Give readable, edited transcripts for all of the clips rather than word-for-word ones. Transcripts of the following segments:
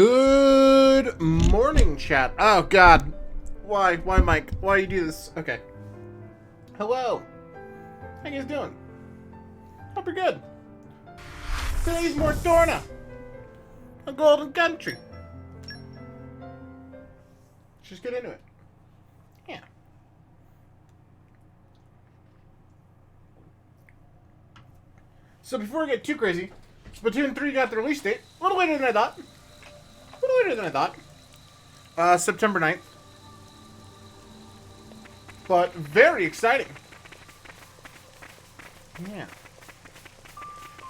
Good morning, chat. Oh, God. Why, Mike? Why you do this? Okay. Hello. How you guys doing? Hope you're good. Today's more Torna The Golden Country. Let's just get into it. Yeah. So before we get too crazy, Splatoon 3 got the release date. A little later than I thought. September 9th. But very exciting. Yeah.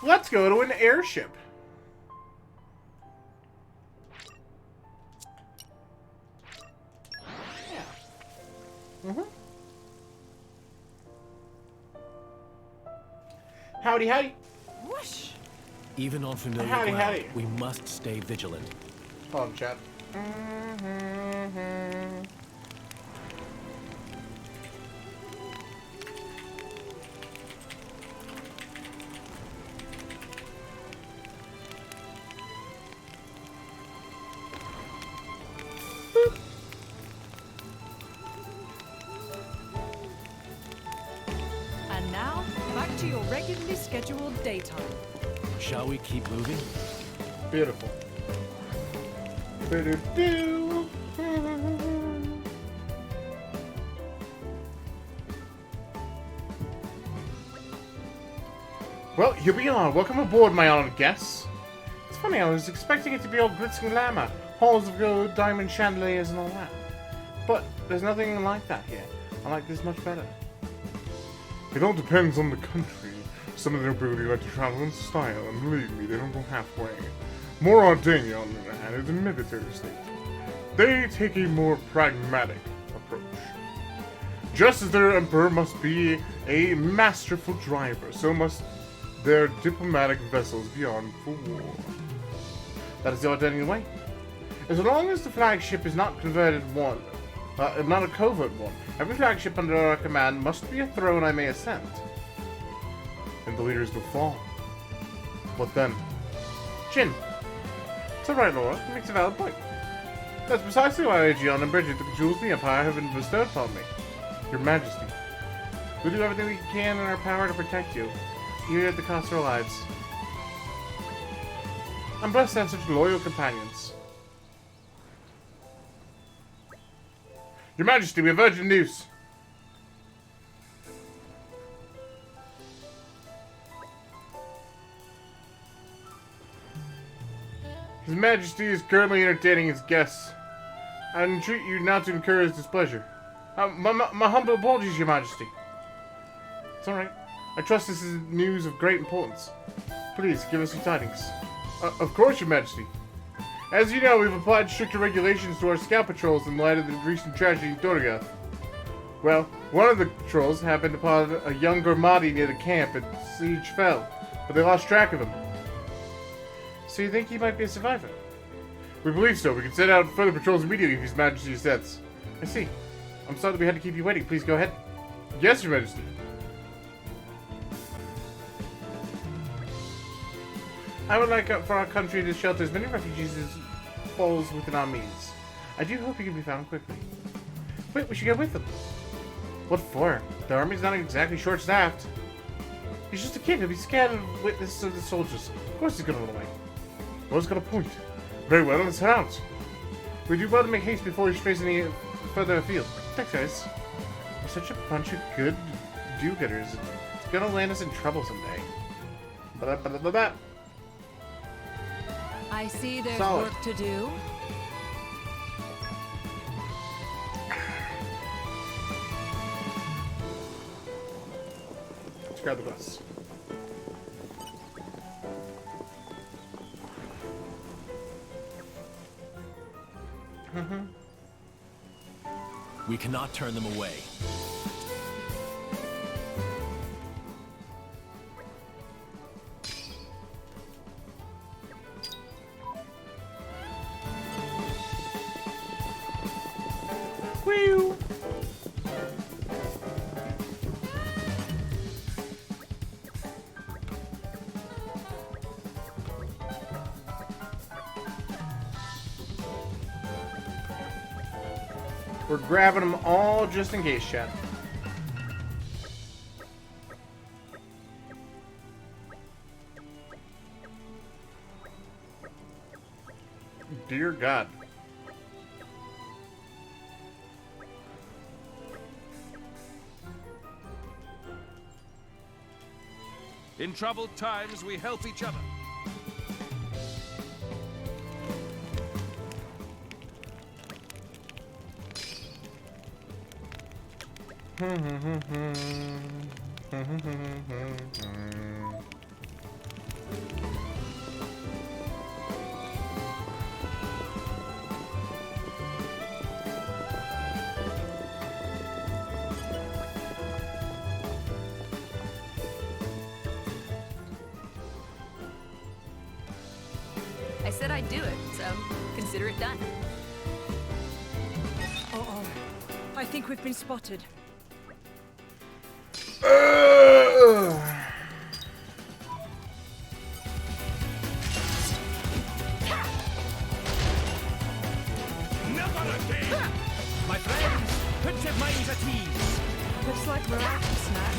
Let's go to an airship. Yeah. Howdy, howdy. Whoosh. Even on familiar Howdy, ground, howdy. we must stay vigilant. Hold on, chat. And now, back to your regularly scheduled daytime. Shall we keep moving? Beautiful. Do-do-do. Well, here we are. Welcome aboard, my honored guests. It's funny, I was expecting it to be all glitz and glamour, halls of gold, diamond chandeliers, and all that. But there's nothing like that here. I like this much better. It all depends on the country. Some of them really like to travel in style, and believe me, they don't go halfway. More Ardania, on the other hand, is a military state. They take a more pragmatic approach. Just as their emperor must be a masterful driver, so must their diplomatic vessels be armed for war. That is the Ardenian way. As long as the flagship is not converted one, not a covert one, every flagship under our command must be a throne I may ascend. And the leaders will fall. What then? Jin. It's alright, Laura. It makes a valid point. That's precisely why Aegeon and Bridget, the jewels of the Empire, have been bestowed upon me. Your Majesty. We'll do everything we can in our power to protect you, even at the cost of our lives. I'm blessed to have such loyal companions. Your Majesty, we have urgent news. His Majesty is currently entertaining his guests. I entreat you not to incur his displeasure. My humble apologies, Your Majesty. It's alright. I trust this is news of great importance. Please, give us your tidings. Of course, Your Majesty. As you know, we've applied stricter regulations to our scout patrols in light of the recent tragedy in Dorgath. Well, one of the patrols happened upon a young Gormati near the camp and siege fell, but they lost track of him. So you think he might be a survivor? We believe so. We can send out further patrols immediately if His Majesty says. I see. I'm sorry that we had to keep you waiting. Please go ahead. Yes, Your Majesty. I would like for our country to shelter as many refugees as falls within our means. I do hope he can be found quickly. Wait, we should go with them. What for? The army's not exactly short-staffed. He's just a kid. He'll be scared of witnesses of the soldiers. Of course he's gonna run away. Well, he's got a point. Very well, let's head out. We do well to make haste before we strays any further afield. Thanks, guys. We're such a bunch of good do-gooders. It's gonna land us in trouble someday. Ba-da-ba-da-ba-da. I see there's Solid. work to do. Let's grab the bus. We cannot turn them away. Whew. We're grabbing them all just in case, chat. Dear God. In troubled times, we help each other. I said I'd do it, so consider it done. Uh-oh. I think we've been spotted. My friends, put your minds at ease. Looks like we're out of snack.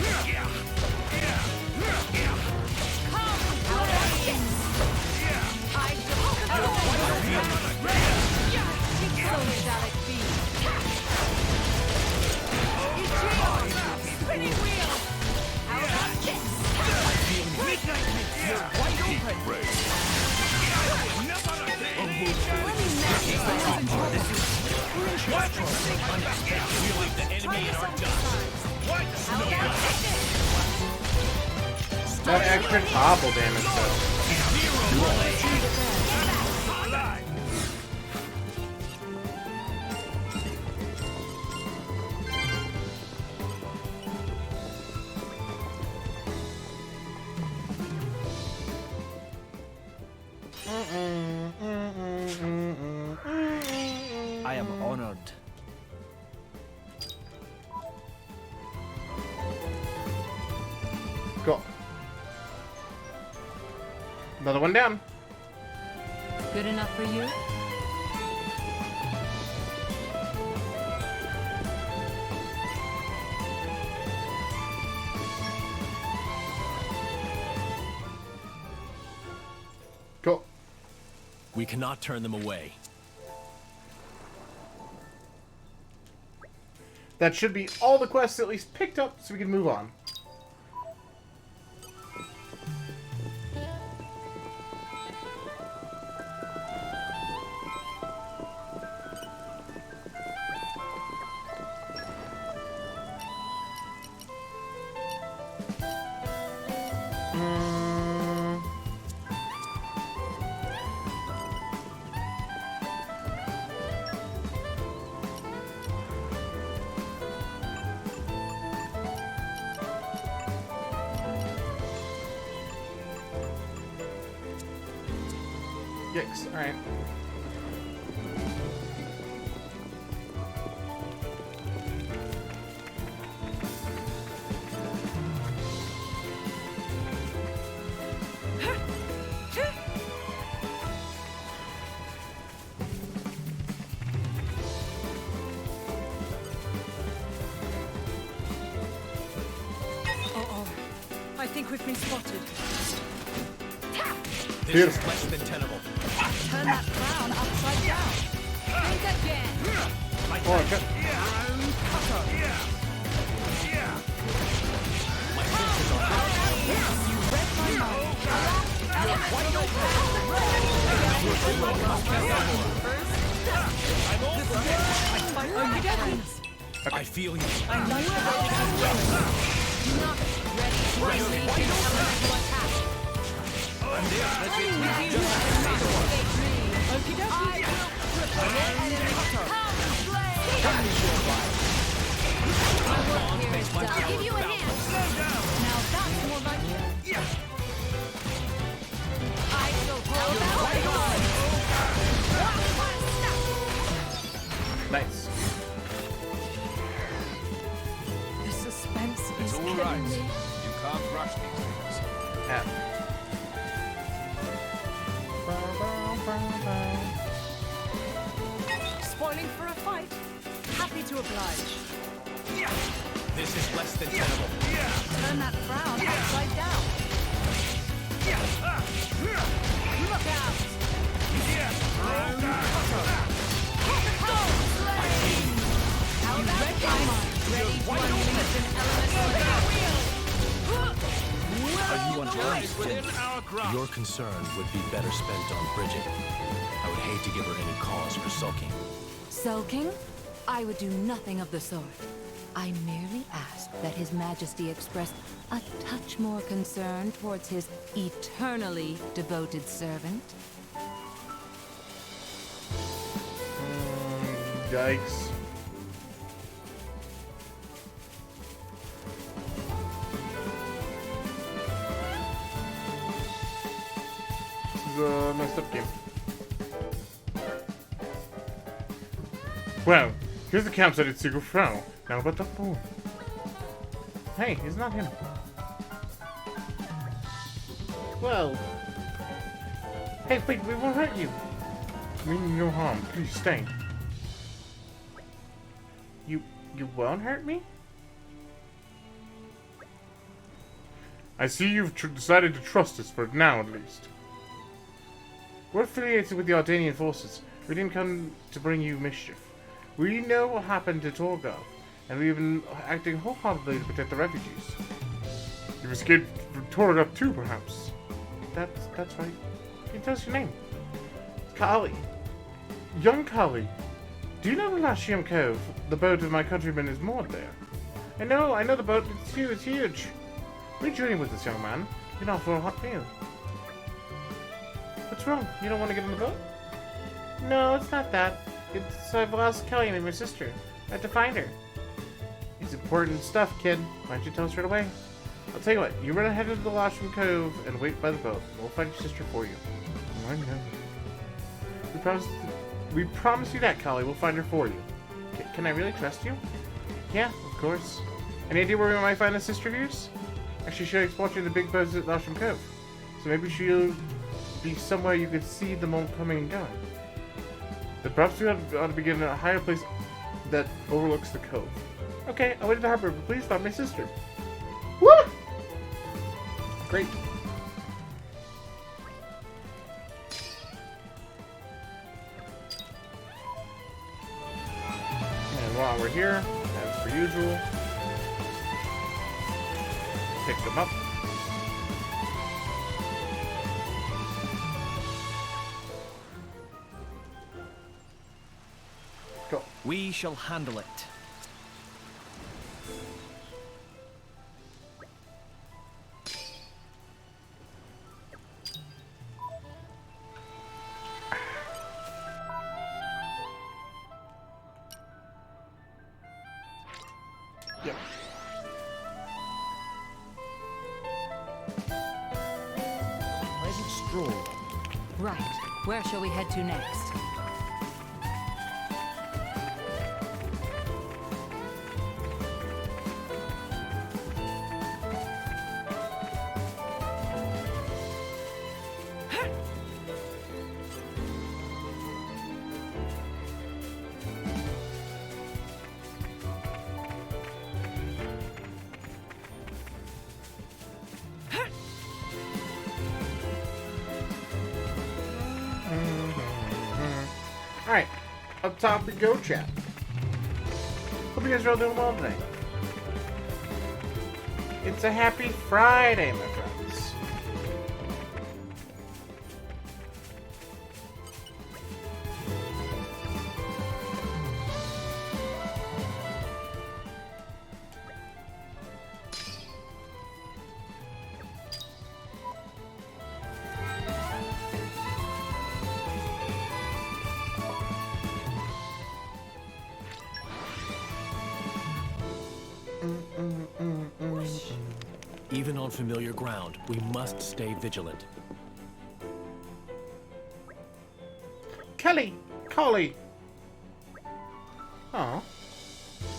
That extra topple damage though. I am honored. Cool. Another one down. Good enough for you? Cool. We cannot turn them away. That should be all the quests at least picked up so we can move on. Yikes, alright. Uh-oh. I think we've been spotted. This Beautiful. is less than tenable. Turn that crown upside down. Think again. Oh, okay. My senses are You read my mind. Okie dokies. I feel you. I like that. Not ready for any elemental attack. Okie dokie. I'll give you a hand. Now that's more like it. I shall hold out. Nice. The suspense It's is all killing right. me. You can't rush these things. Yeah. Spoiling for a fight. Happy to oblige. This is less than tenable. Turn that frown upside down. Look out! How about time? Ready to unleash an elemental attack? Are you Lies within unarmed? our grasp. Your concern would be better spent on Bridget. I would hate to give her any cause for sulking. Sulking? I would do nothing of the sort. I merely asked that His Majesty express a touch more concern towards his eternally devoted servant. Yikes. This is a messed up game. Well, here's the campsite at Siegel Frau. Now about the phone. Hey, it's not him. Well. Hey, wait, we won't hurt you. Mean you no harm. Please stay. You won't hurt me? I see you've decided to trust us, for now at least. We're affiliated with the Ardanian forces. We didn't come to bring you mischief. We know what happened to Torgov, and we've been acting wholeheartedly to protect the refugees. You've escaped from Torgov too, perhaps? That's right. Can you tell us your name? Kali. Young Kali. Do you know the Lashium Cove? The boat of my countrymen is moored there. I know the boat. It's huge. Will you journey with us, young man? You're not for a hot meal. What's wrong? You don't want to get on the boat? No, it's not that. I've lost Kelly and my sister. I have to find her. It's important stuff, kid. Why don't you tell us right away? I'll tell you what. You run ahead of the Lashium Cove and wait by the boat. We'll find your sister for you. I know. We promise you that, Kali. We'll find her for you. Can I really trust you? Yeah, of course. Any idea where we might find a sister of yours? Actually, she likes watching the big boats at Lashium Cove. So maybe she'll be somewhere you could see them all coming and going. But perhaps we ought to begin at a higher place that overlooks the cove. Okay, I'll wait at the harbor, but please find my sister. Woo! Great. And while we're here, as per usual, pick them up. Go. We shall handle it. Yep. Pleasant stroll. Right. Where shall we head to next? Alright, up top we go, chat. Hope you guys are all doing well today. It's a happy Friday, my friends. Even on familiar ground, we must stay vigilant. Kelly! Collie! Aw.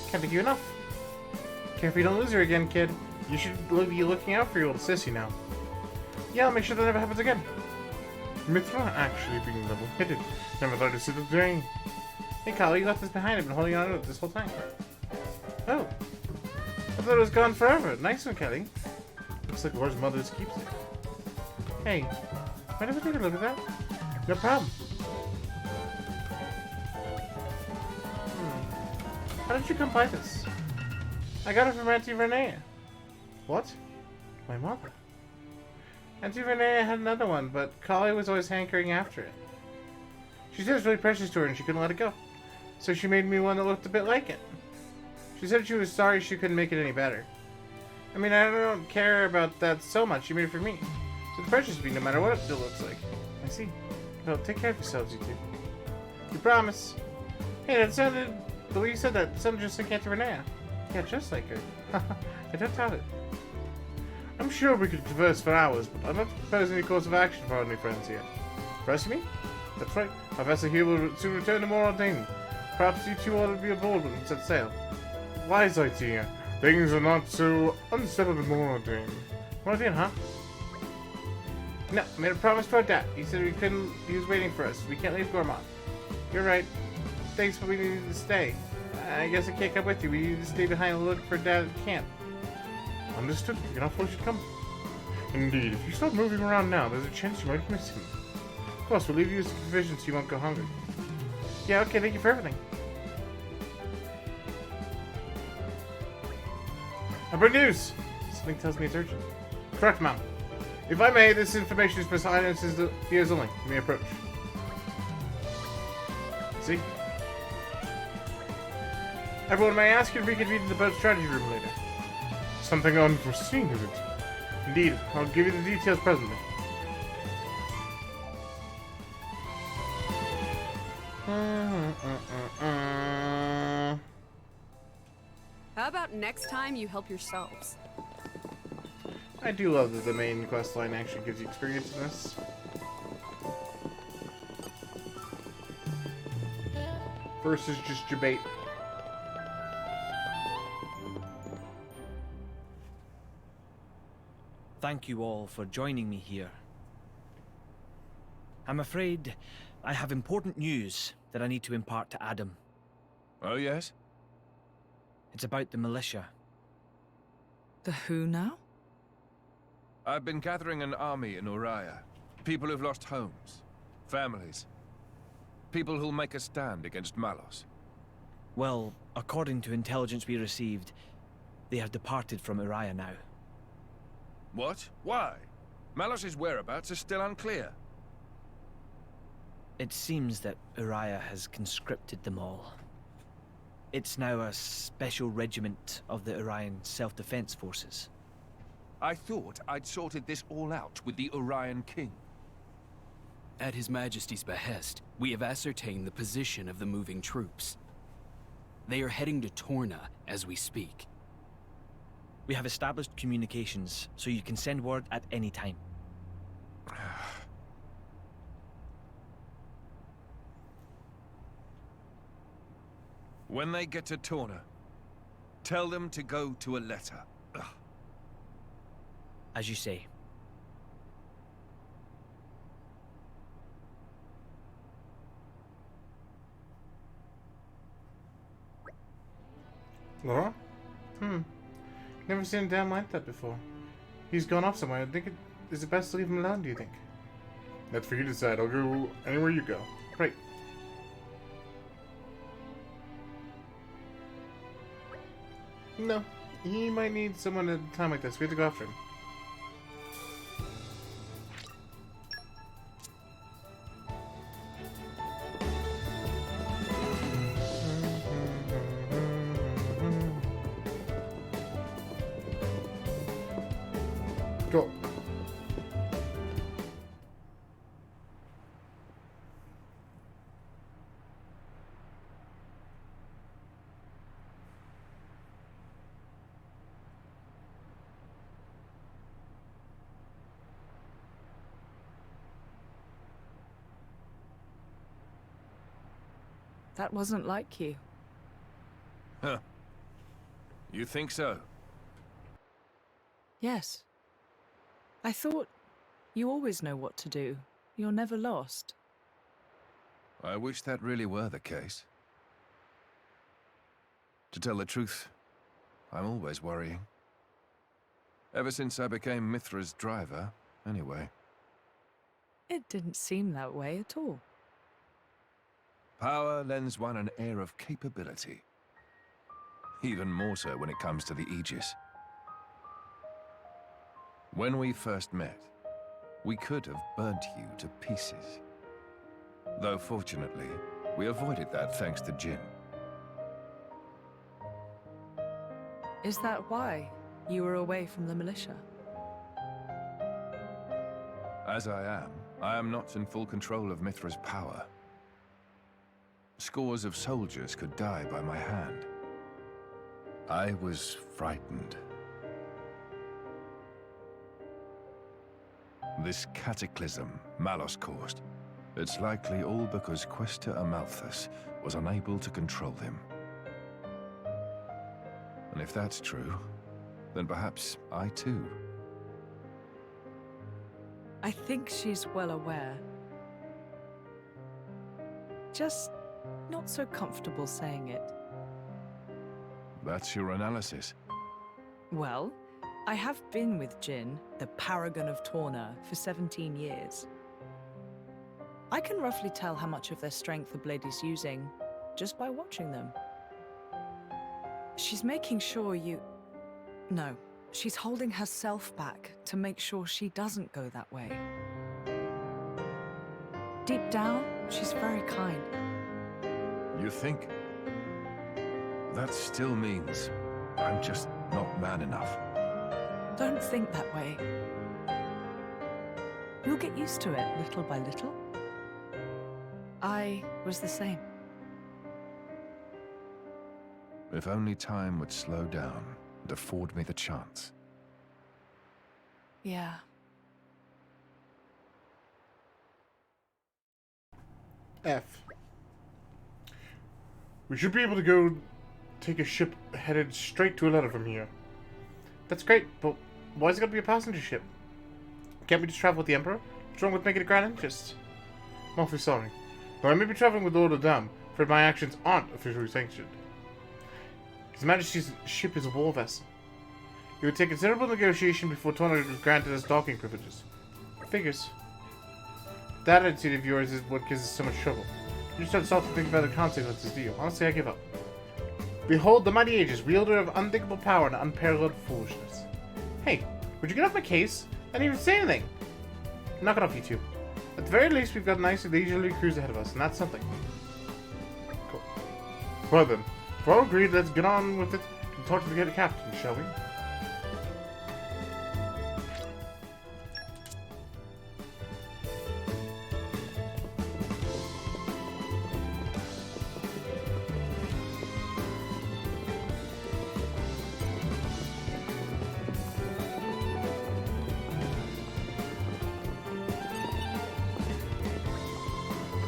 Can't thank you enough. Careful you don't lose her again, kid. You should be looking out for your little sissy now. Yeah, I'll make sure that never happens again. Mithra actually being level-headed. Never thought to see the day. Hey, Kyle, you left this behind. I've been holding on to it this whole time. Oh. I thought it was gone forever. Nice one, Kelly. Looks like Laura's mother's keeps it. Hey, mind if I take a look at that? No problem. How did you come by this? I got it from Auntie Renee. What? My mother? Auntie Renee had another one, but Kali was always hankering after it. She said it's really precious to her and she couldn't let it go. So she made me one that looked a bit like it. She said she was sorry she couldn't make it any better. I mean, I don't care about that so much. She made it for me. So it's precious to me no matter what it looks like. I see. Well, take care of yourselves, you two. You promise? Hey, that sounded... The way you said that sounded just like Auntie Renee. Yeah, just like her. I don't doubt it. I'm sure we could converse for hours, but I'm not proposing any course of action for our new friends here. Press me? That's right. Our vessel here will soon return to Moradin. Perhaps you two ought to be aboard when it sets sail. Wise idea. Things are not so unsettled in Moradin. Moradin, huh? No, I made a promise to our dad. He said we couldn't. He was waiting for us. We can't leave Gormont. You're right. Thanks, but we needed to stay. I guess I can't come with you. We need to stay behind and look for Dad at camp. Understood. You're not forced to come. Indeed. If you start moving around now, there's a chance you might miss him. Of course, we'll leave you some provisions so you won't go hungry. Yeah, okay. Thank you for everything. I bring news! Something tells me it's urgent. Correct, ma'am. If I may, this information is for silences the ears only. You may approach. See? Everyone, may I ask you to reconvene in the boat strategy room later? Something unforeseen, is it? Indeed. I'll give you the details presently. How about next time you help yourselves? I do love that the main quest line actually gives you experience in this. Versus just your bait. Thank you all for joining me here. I'm afraid I have important news that I need to impart to Adam. Oh, yes? It's about the militia. The who now? I've been gathering an army in Uriah. People who've lost homes, families. People who'll make a stand against Malos. Well, according to intelligence we received, they have departed from Uriah now. What? Why? Malos' whereabouts are still unclear. It seems that Uriah has conscripted them all. It's now a special regiment of the Urian Self-Defense Forces. I thought I'd sorted this all out with the Urian King. At His Majesty's behest, we have ascertained the position of the moving troops. They are heading to Torna as we speak. We have established communications, so you can send word at any time. When they get to Torna, tell them to go to a letter. Ugh. As you say. Laura? Never seen a dad like that before. He's gone off somewhere. I think is it best to leave him alone, do you think? That's for you to decide. I'll go anywhere you go. Right. No. He might need someone at a time like this. We have to go after him. Go. That wasn't like you. Huh. You think so? Yes. I thought you always know what to do. You're never lost. I wish that really were the case. To tell the truth, I'm always worrying. Ever since I became Mithra's driver, anyway. It didn't seem that way at all. Power lends one an air of capability. Even more so when it comes to the Aegis. When we first met, we could have burnt you to pieces. Though fortunately, we avoided that thanks to Jin. Is that why you were away from the militia? As I am not in full control of Mithra's power. Scores of soldiers could die by my hand. I was frightened. This cataclysm Malos caused, it's likely all because Questa Amalthus was unable to control him. And if that's true, then perhaps I too. I think she's well aware. Just not so comfortable saying it. That's your analysis. Well, I have been with Jin, the paragon of Torna, for 17 years. I can roughly tell how much of their strength the blade is using, just by watching them. She's making sure you... No, she's holding herself back to make sure she doesn't go that way. Deep down, she's very kind. You think? That still means I'm just not man enough. Don't think that way. You'll get used to it little by little. I was the same. If only time would slow down and afford me the chance. Yeah. F. We should be able to go take a ship headed straight to Aletta from here. That's great, but why is it gotta be a passenger ship? Can't we just travel with the Emperor? What's wrong with making a grand interest? I'm awfully sorry. Though I may be traveling with Lord Adam, for my actions aren't officially sanctioned. His Majesty's ship is a war vessel. It would take considerable negotiation before Torna was granted us docking privileges. Figures. That attitude of yours is what gives us so much trouble. You just don't stop to think about the consequences, do you? Honestly, I give up. Behold the mighty Aegis, wielder of unthinkable power and unparalleled foolishness. Hey, would you get off my case? I didn't even say anything. Knock it off, you two. At the very least, we've got a nice leisurely cruise ahead of us, and that's something. Cool. Well then, if we're all agreed, let's get on with it and talk to the captain, shall we?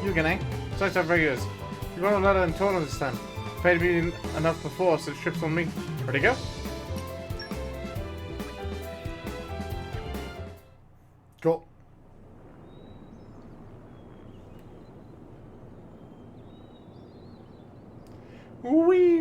You again, eh? Sorry to have regulars. You got a letter in Torna this time. Paid me enough before, so the trip's on me. Ready to go? Go. Wee.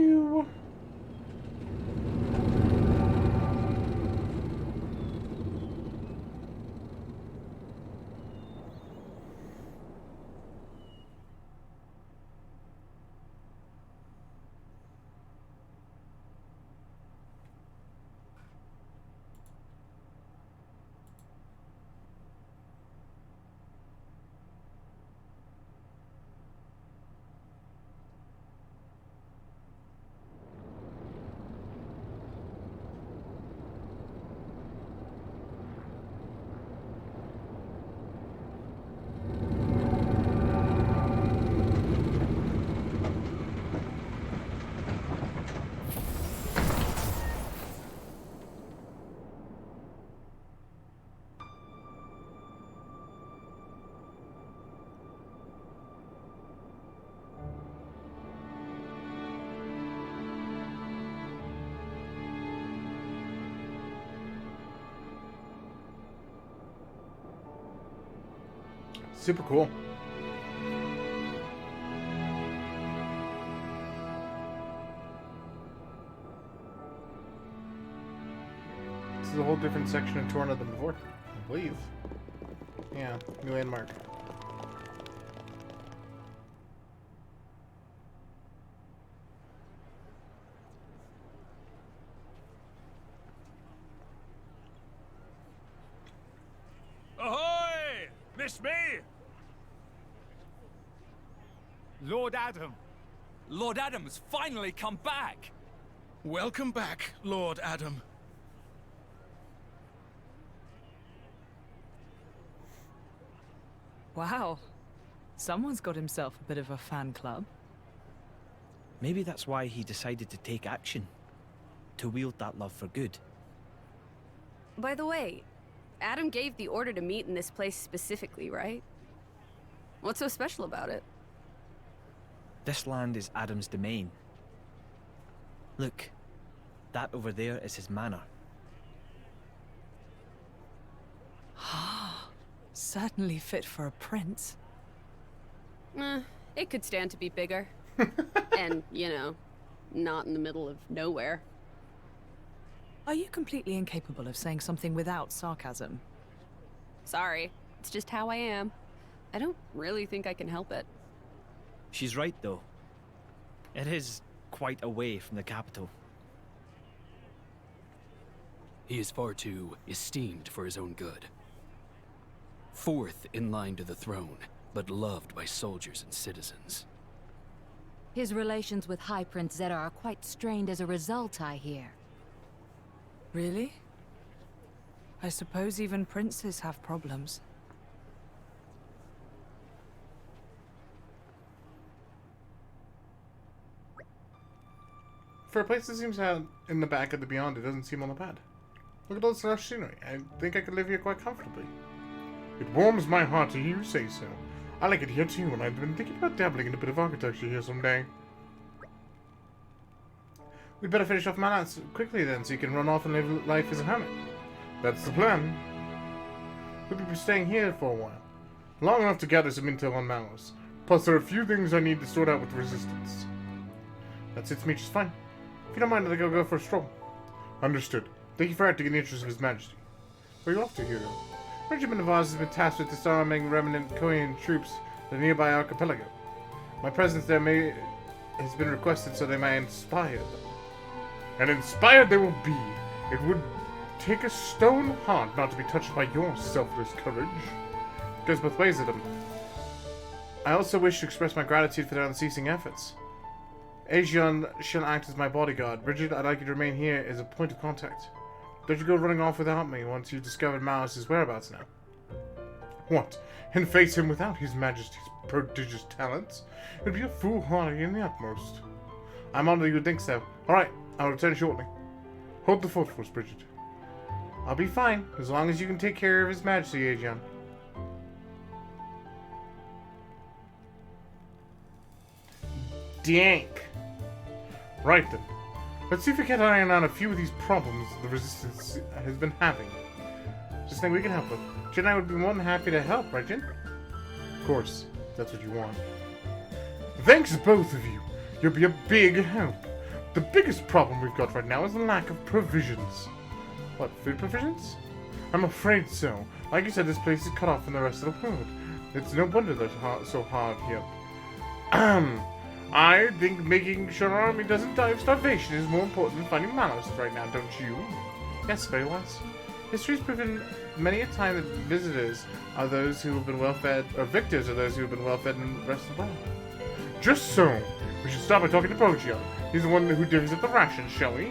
Super cool. is a whole different section of Torna than before, I believe. Yeah, new landmark. Ahoy! Miss me? Lord Adam. Lord Adam's finally come back! Welcome back, Lord Adam. Wow. Someone's got himself a bit of a fan club. Maybe that's why he decided to take action. To wield that love for good. By the way, Adam gave the order to meet in this place specifically, right? What's so special about it? This land is Adam's domain. Look, that over there is his manor. Certainly fit for a prince. It could stand to be bigger. And, you know, not in the middle of nowhere. Are you completely incapable of saying something without sarcasm? Sorry, it's just how I am. I don't really think I can help it. She's right, though. It is quite away from the capital. He is far too esteemed for his own good. Fourth in line to the throne, but loved by soldiers and citizens. His relations with High Prince Zeta are quite strained as a result, I hear. Really? I suppose even princes have problems. For a place that seems out in the back of the beyond, it doesn't seem all that bad. Look at all this lush scenery. I think I could live here quite comfortably. It warms my heart to hear you say so. I like it here too, and I've been thinking about dabbling in a bit of architecture here someday. We'd better finish off Monolith quickly then, so you can run off and live life as a hermit. That's the plan. We'll be staying here for a while. Long enough to gather some intel on Malus. Plus, there are a few things I need to sort out with the Resistance. That suits me just fine. If you don't mind, I think I'll go for a stroll. Understood. Thank you for acting in the interest of His Majesty. Where are you off to, hero? The regiment of ours has been tasked with disarming remnant Korean troops in the nearby archipelago. My presence there has been requested so they may inspire them. And inspired they will be. It would take a stone heart not to be touched by your selfless courage. It goes both ways, Adam. I also wish to express my gratitude for their unceasing efforts. Aegon shall act as my bodyguard. Bridget, I'd like you to remain here as a point of contact. Don't you go running off without me once you've discovered Malus's whereabouts now. What? And face him without His Majesty's prodigious talents? It would be a foolhardy in the utmost. I'm honored you would think so. Alright, I'll return shortly. Hold the fort for us, Bridget. I'll be fine, as long as you can take care of His Majesty, Aegon. Dank. Right then. Let's see if we can iron out a few of these problems the Resistance has been having. Just think we can help with. Jin and I would be more than happy to help, right, Jin? Of course, if that's what you want. Thanks, both of you. You'll be a big help. The biggest problem we've got right now is the lack of provisions. What, food provisions? I'm afraid so. Like you said, this place is cut off from the rest of the world. It's no wonder they're so hard here. I think making sure our army doesn't die of starvation is more important than finding Malus right now, don't you? Yes, very wise. History's proven many a time that visitors are those who have been well-fed, or victors are those who have been well-fed and the rest of the world. Just so. We should start by talking to Progio. He's the one who divvies up the rations, shall we?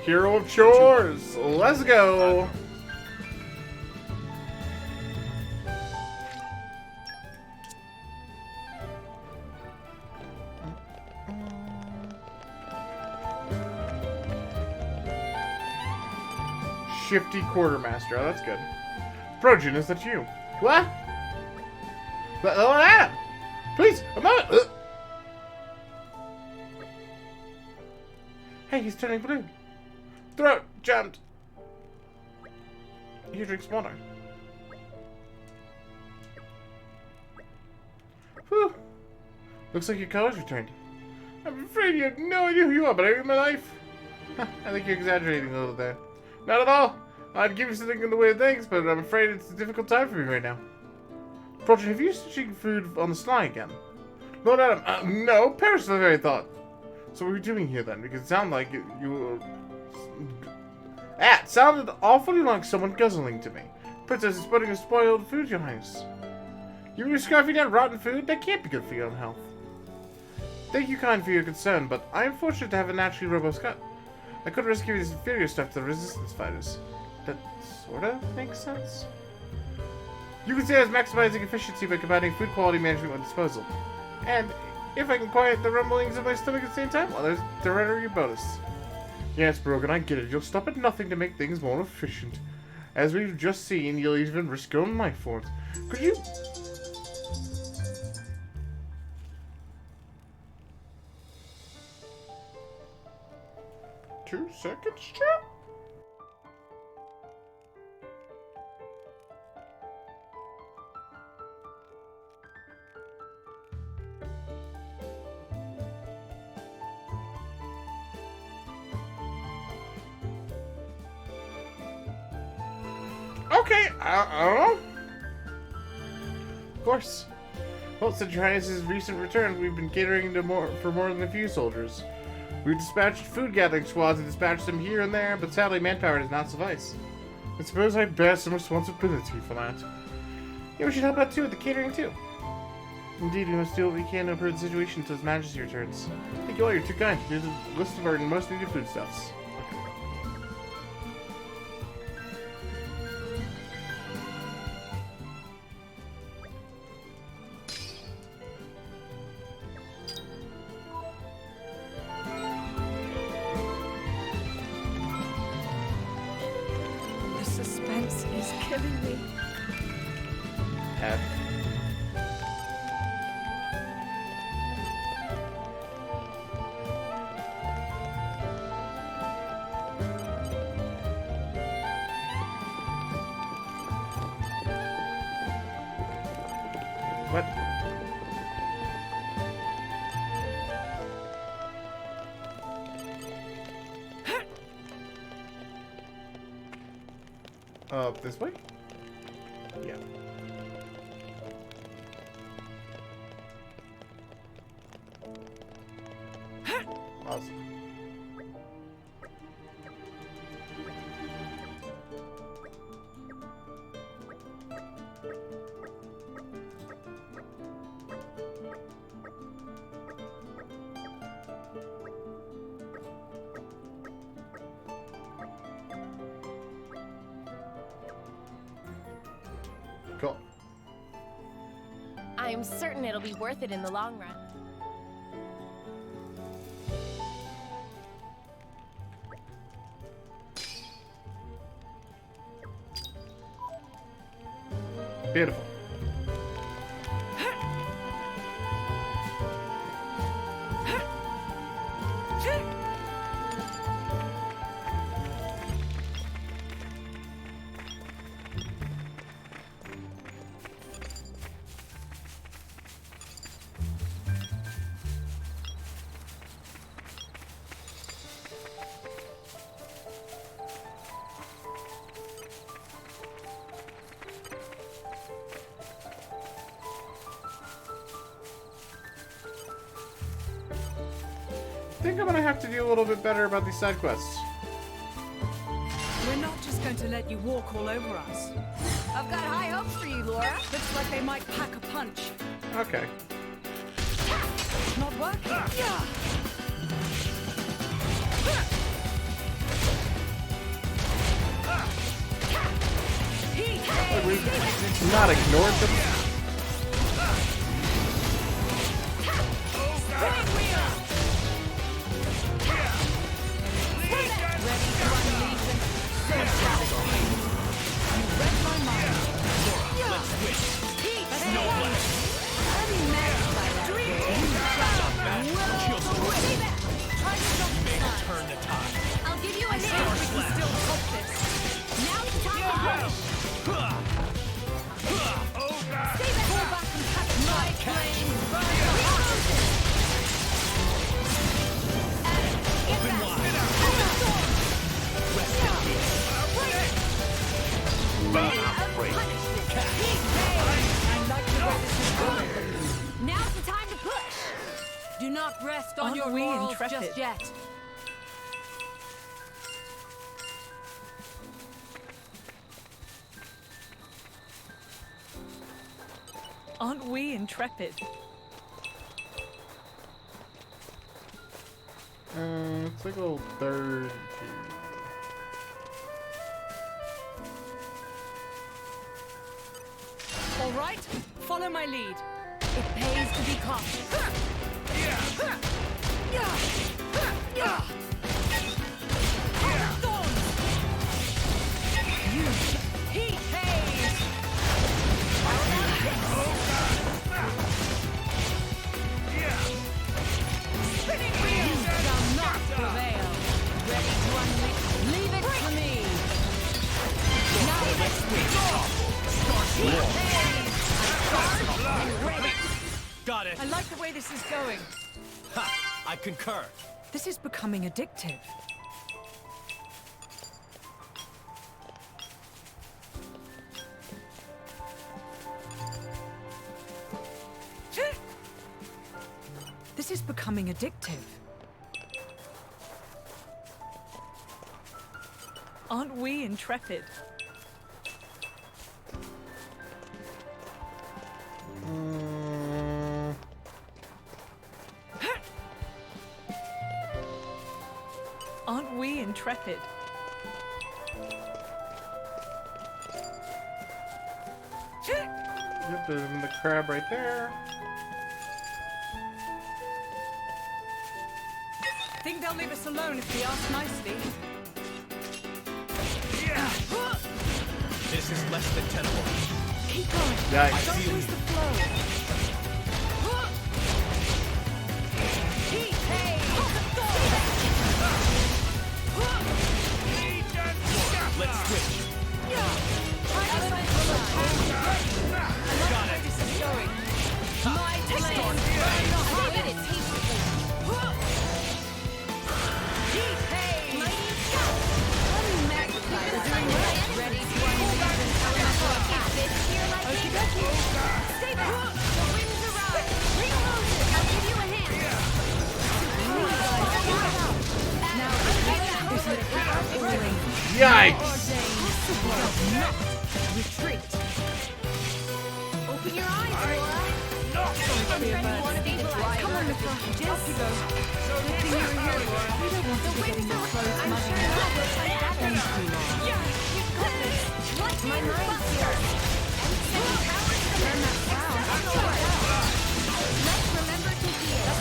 Hero of chores! Let's go! Shifty quartermaster. Oh, that's good. Progen, is that you? What? Please, a moment. Hey, he's turning blue. Throat jammed. He drinks water. Whew. Looks like your color's returned. I'm afraid you have no idea who you are, but I owe you my life. I think you're exaggerating a little there. Not at all! I'd give you something in the way of thanks, but I'm afraid it's a difficult time for me right now. Project, have you stitching food on the sly again? Lord Adam, no, perish the very thought. So what are we doing here then? Because it sounded like you it sounded awfully like someone guzzling to me. Princess is putting a spoiled food, your highness. You were scarfing down rotten food? That can't be good for your own health. Thank you, kind, for your concern, but I am fortunate to have a naturally robust gut. I couldn't risk giving this inferior stuff to the resistance fighters. That sort of makes sense. You can say I was maximizing efficiency by combining food quality management with disposal. And if I can quiet the rumblings of my stomach at the same time, well, there's the rhetoric bonus. Yes, Brogan, I get it. You'll stop at nothing to make things more efficient. As we've just seen, you'll even risk your own life for it. Could you... Two seconds, chat? Okay, I don't know. Of course. Well, since Your Highness's recent return, we've been catering to for more than a few soldiers. We've dispatched food gathering squads and dispatched them here and there, but sadly manpower does not suffice. I suppose I bear some responsibility for that. Yeah, we should help out too with the catering too. Indeed, we must do what we can to improve the situation until His Majesty returns. Thank you all, you're too kind. Here's a list of our most needed foodstuffs. What? This way? Yeah. Awesome. Cool. I'm certain it'll be worth it in the long run. Beautiful. I think I'm gonna have to do a little bit better about these side quests. We're not just going to let you walk all over us. I've got high hopes for you, Laura. Looks like they might pack a punch. Okay. It's not working. Like we've not ignored them. I'll give you a name. We can still help this. Now it's time to push. Do not rest on Aren't your we laurels intrepid? just yet. Aren't we intrepid? Let's like a 32. All right, follow my lead. It pays to be cautious. Heat haze! You shall not prevail. Ready to unleash. Leave it to me. Now let's Got it. I like the way this is going. Ha! I concur. This is becoming addictive. This is becoming addictive. Aren't we intrepid? Aren't we intrepid? Yep, there's the crab right there. Think they'll leave us alone if we ask nicely. This is less than tenable. Keep going. Yikes. Don't lose the flow. Heat haze! Let's switch. I like the way this is going. My flame burn the hardest. Heat haze! Ready to unleash an elemental attack. This here like Okie it. dokie. Stay back. The winds arise. Bring Moses. I'll give you a hand. Now, This is ordained. Yikes! retreat. Open your eyes, Laura. Be a You bird. want to be the Come on, Laura. Off you go. Good thing you were here, Laura. We don't want to be getting your clothes I'm muddy sure now. that will fight that one. You've got this. What's my mind here? Sending powers to learn that sound. Let's remember to heal.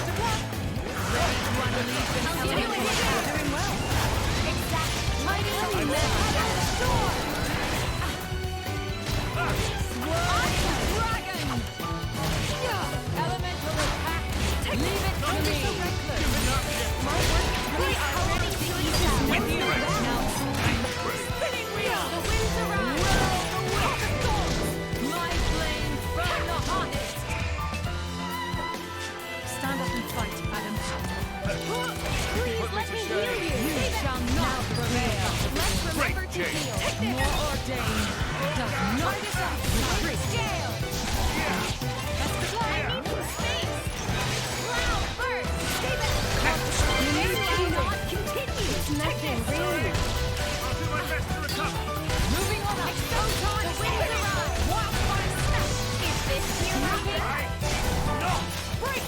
Ready to unleash an elemental attack. Doing well. Exactly. Mighty elemental storm. Dragon. Elemental attack. Leave it to me. My work. We are ready to ease out. Now, spinning wheel. The winds around. My flame burn the hottest. Stand up and fight, Adam. Please let me heal you. You shall not prevail. Let's remember to heal. More ordained does not retreat. Scale. That's the plan. I need some space. Cloud burst. Stay back. This cannot continue. Nothing really. I'll do my best to recover. Moving on. Exoton. The wind arrives. Wildfire snap. Is this here working? Break.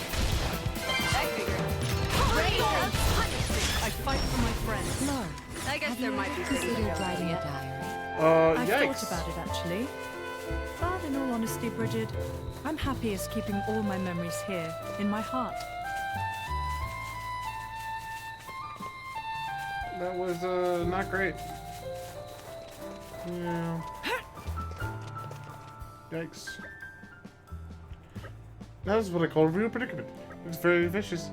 I figured. Ray of punishment. I fight for my friends. Lord, I guess there might be things I considered don't writing know a yet. diary. I've Yikes. thought about it, actually. But in all honesty, Bridget, I'm happiest keeping all my memories here, in my heart. That was, not great. Yeah. Yikes. That is what I call a real predicament. Looks very vicious.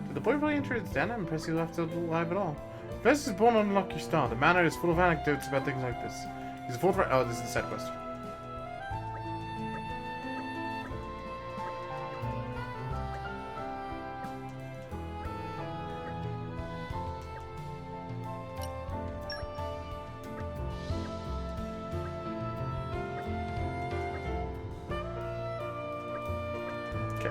Did the boy really enter its den? I'm impressed he left it alive at all. Vest is born on a lucky star. The manor is full of anecdotes about things like this. He's a forthright. Oh, this is the side quest. Okay.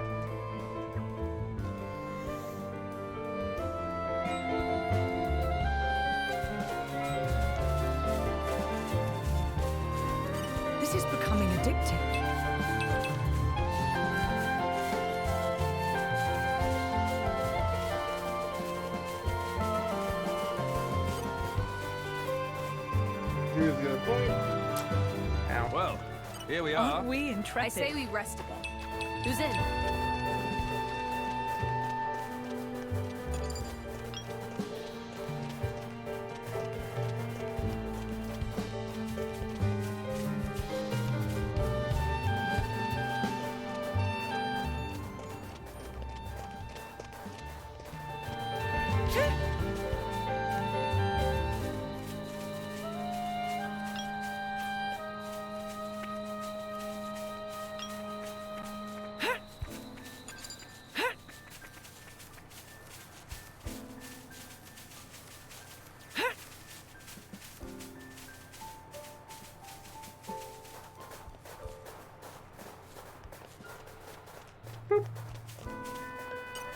Here's the other point. Ow. Well, here we are. Aren't we I intrepid? say we rest a bit. Who's in?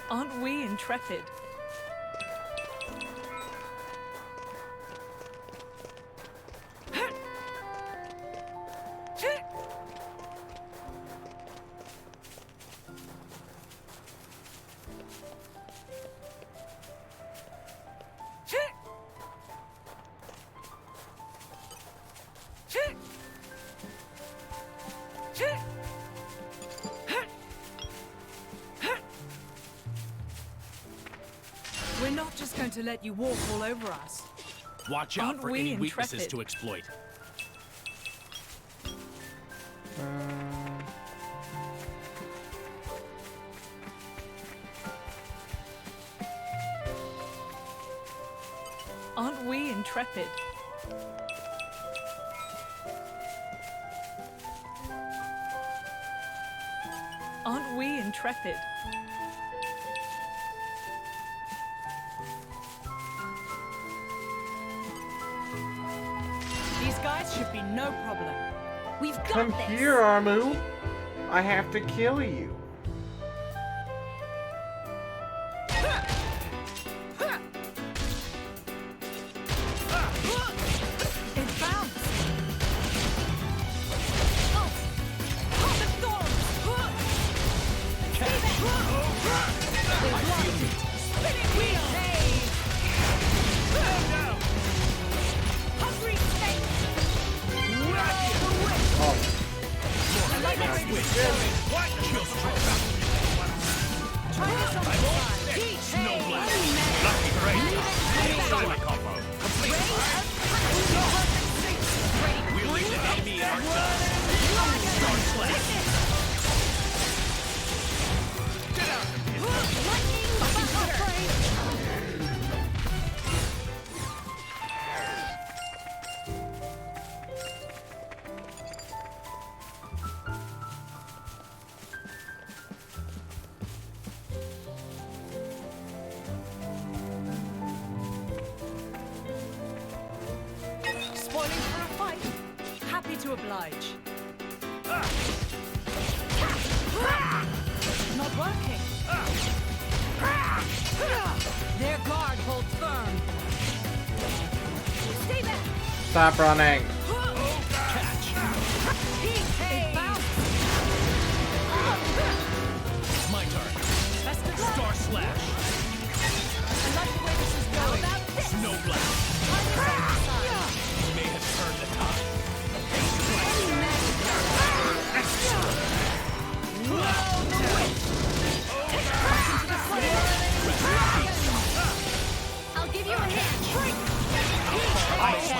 Aren't we intrepid? We're not just going to let you walk all over us. Watch out Aren't for we any weaknesses intrepid? to exploit. Aren't we intrepid? Aren't we intrepid? These guys should be no problem. We've got Come this. here, Armu. I have to kill you. It bounced. Oh, the thorns. Spinning wheel. Hungry snake. Try this on the side. Snowblast. Lucky break. Solo combo. Complete. We'll leave the enemy in our dust. Star slash. Get out of here. Lightning butter. Spoiling for a fight. Happy to oblige. Not working. Their guard holds firm. Stay back. Stop running. It bounced. My turn. Best of luck. Star slash. I like the way this is How going. about this? Snowblast. You may have turned the tide. I'll give you a hand.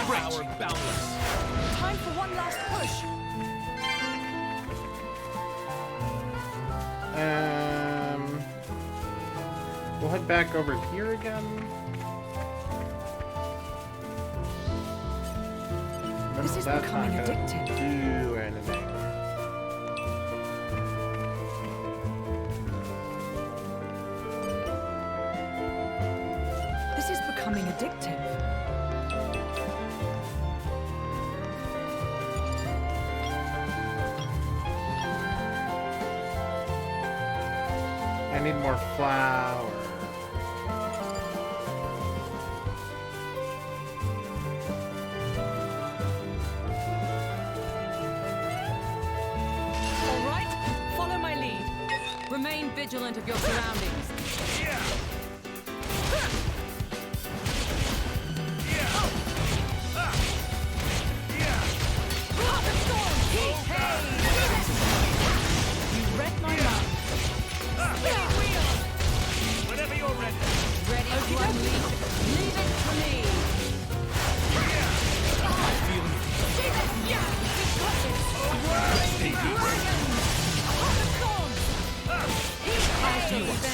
Power boundless. Time for one last push. We'll head back over here again. This is That's becoming not gonna addictive. do anything. This is becoming addictive. I need more flour. All right, follow my lead. Remain vigilant of your surroundings.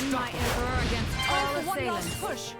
defend my emperor against all assailants. Push.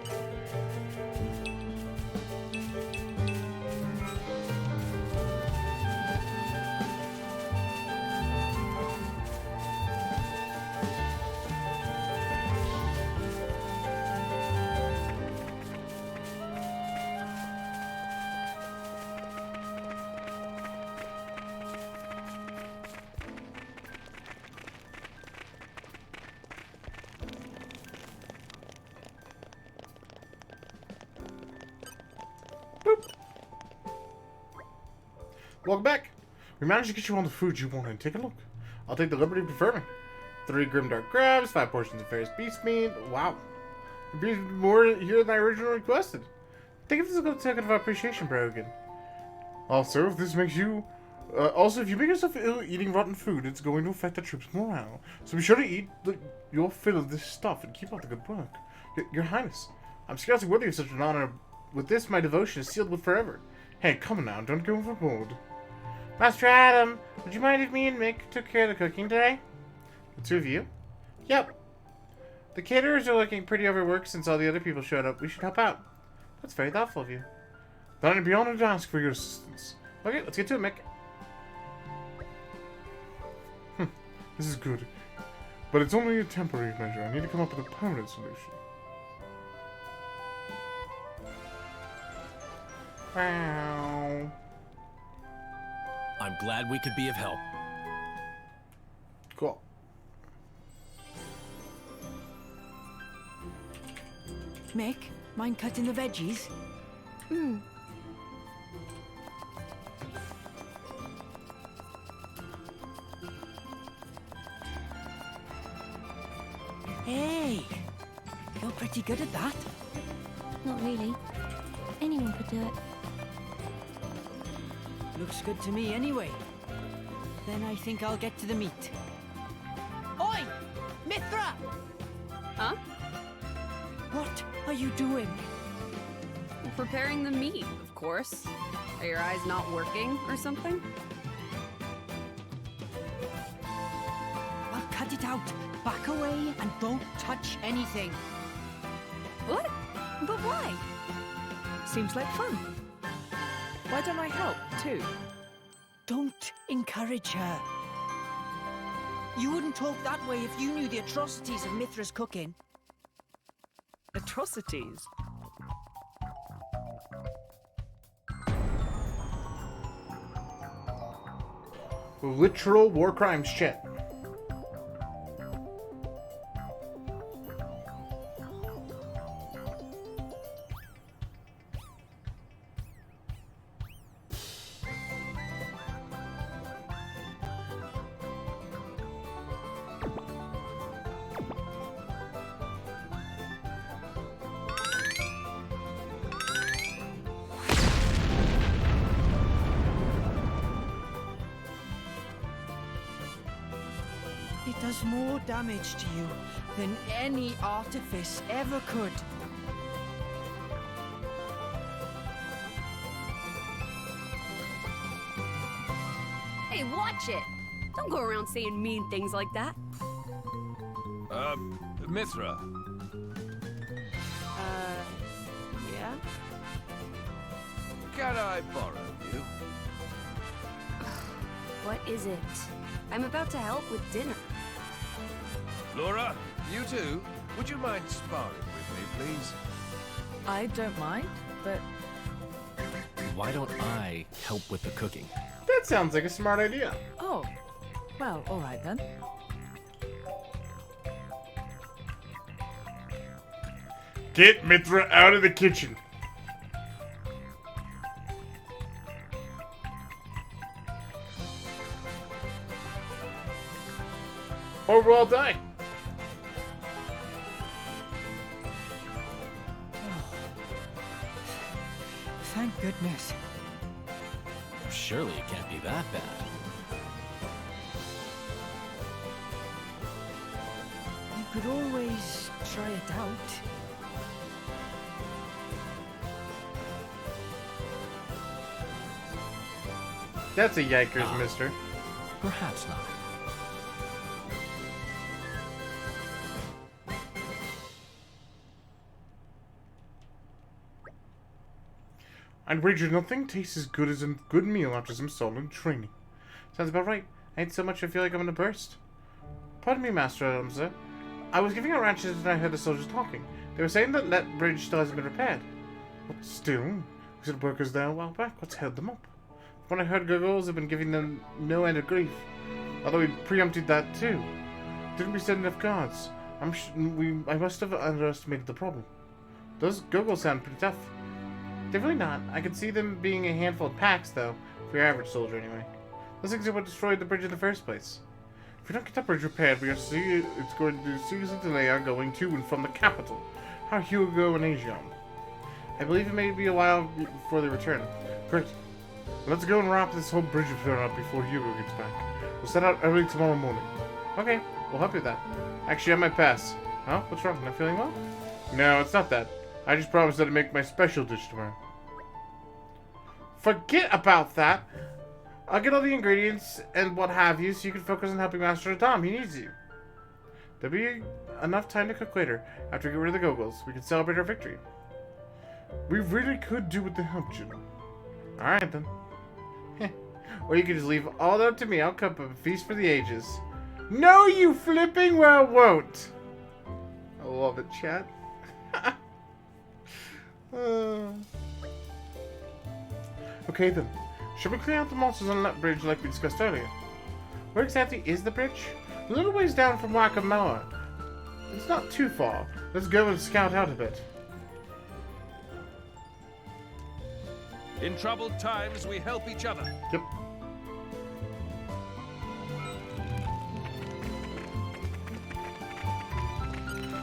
Welcome back. We managed to get you all the food you wanted. Take a look. I'll take the liberty of confirming. 3 grimdark crabs, 5 portions of ferris beast meat. Wow. There'd be more here than I originally requested. Think of this as a good token of appreciation, Brogan. Also, if this makes you... if you make yourself ill eating rotten food, it's going to affect the troops' morale. So be sure to eat your fill of this stuff and keep up the good work. Your Highness, I'm scarcely worthy of such an honor. With this, my devotion is sealed with forever. Hey, come on now, don't go overboard. Master Adam, would you mind if me and Mick took care of the cooking today? The 2 of you? Yep. The caterers are looking pretty overworked since all the other people showed up. We should help out. That's very thoughtful of you. Then I'd be honored to ask for your assistance. Okay, let's get to it, Mick. This is good. But it's only a temporary measure. I need to come up with a permanent solution. Wow. I'm glad we could be of help. Cool. Mick, mind cutting the veggies? Hey, you're pretty good at that. Not really. Anyone could do it. Looks good to me anyway. Then I think I'll get to the meat. Oi! Mithra! Huh? What are you doing? Preparing the meat, of course. Are your eyes not working or something? Well, cut it out. Back away and don't touch anything. What? But why? Seems like fun. Why don't I help, too? Don't encourage her. You wouldn't talk that way if you knew the atrocities of Mithra's cooking. Atrocities? Literal war crimes shit. It does more damage to you than any artifice ever could. Hey, watch it! Don't go around saying mean things like that. Mithra. Yeah? Can I borrow you? What is it? I'm about to help with dinner. Laura, you too? Would you mind sparring with me, please? I don't mind, but Why don't I help with the cooking? That sounds like a smart idea. oh, well, all right then. Get Mithra out of the kitchen. Or we'll all die. Thank goodness. Surely it can't be that bad. You could always try it out. That's a yikers, mister. Perhaps not. I'd wager nothing tastes as good as a good meal after some solid training. Sounds about right. I ate so much I feel like I'm gonna burst. Pardon me, Master Adamsa. I was giving out ranches and I heard the soldiers talking. They were saying that bridge still hasn't been repaired. But still, we said workers there a while back. What's held them up? When I heard Gurgles have been giving them no end of grief. Although we preempted that too. Didn't we send enough guards? I must have underestimated the problem. Those Gurgles sound pretty tough. They're really not. I could see them being a handful of packs, though. For your average soldier, anyway. Those things are what destroyed the bridge in the first place. If we don't get that bridge repaired, it's going to seriously delay our going to and from the capital. How Hugo and Aegon. I believe it may be a while before they return. Great. Let's go and wrap this whole bridge repair up before Hugo gets back. We'll set out early tomorrow morning. Okay, we'll help you with that. Actually, I might pass. Huh? What's wrong? Not feeling well? No, it's not that. I just promised that I'd make my special dish tomorrow. Forget about that. I'll get all the ingredients and what have you so you can focus on helping Master Adam. He needs you. There'll be enough time to cook later. After we get rid of the Gogles, we can celebrate our victory. We really could do with the help, you know. Alright then. Or you can just leave all that up to me. I'll cook up a feast for the ages. No, you flipping well won't. I love it, chat. Okay then. Should we clear out the monsters on that bridge like we discussed earlier? Where exactly is the bridge? A little ways down from Wakamoa. It's not too far. Let's go and scout out a bit. In troubled times, we help each other. Yep.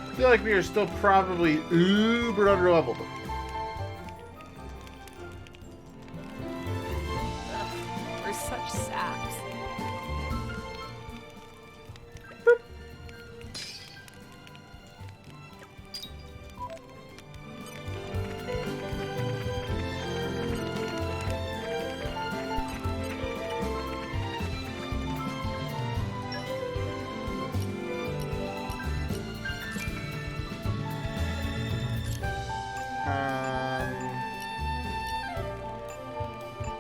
I feel like we are still probably uber underleveled. We're such saps.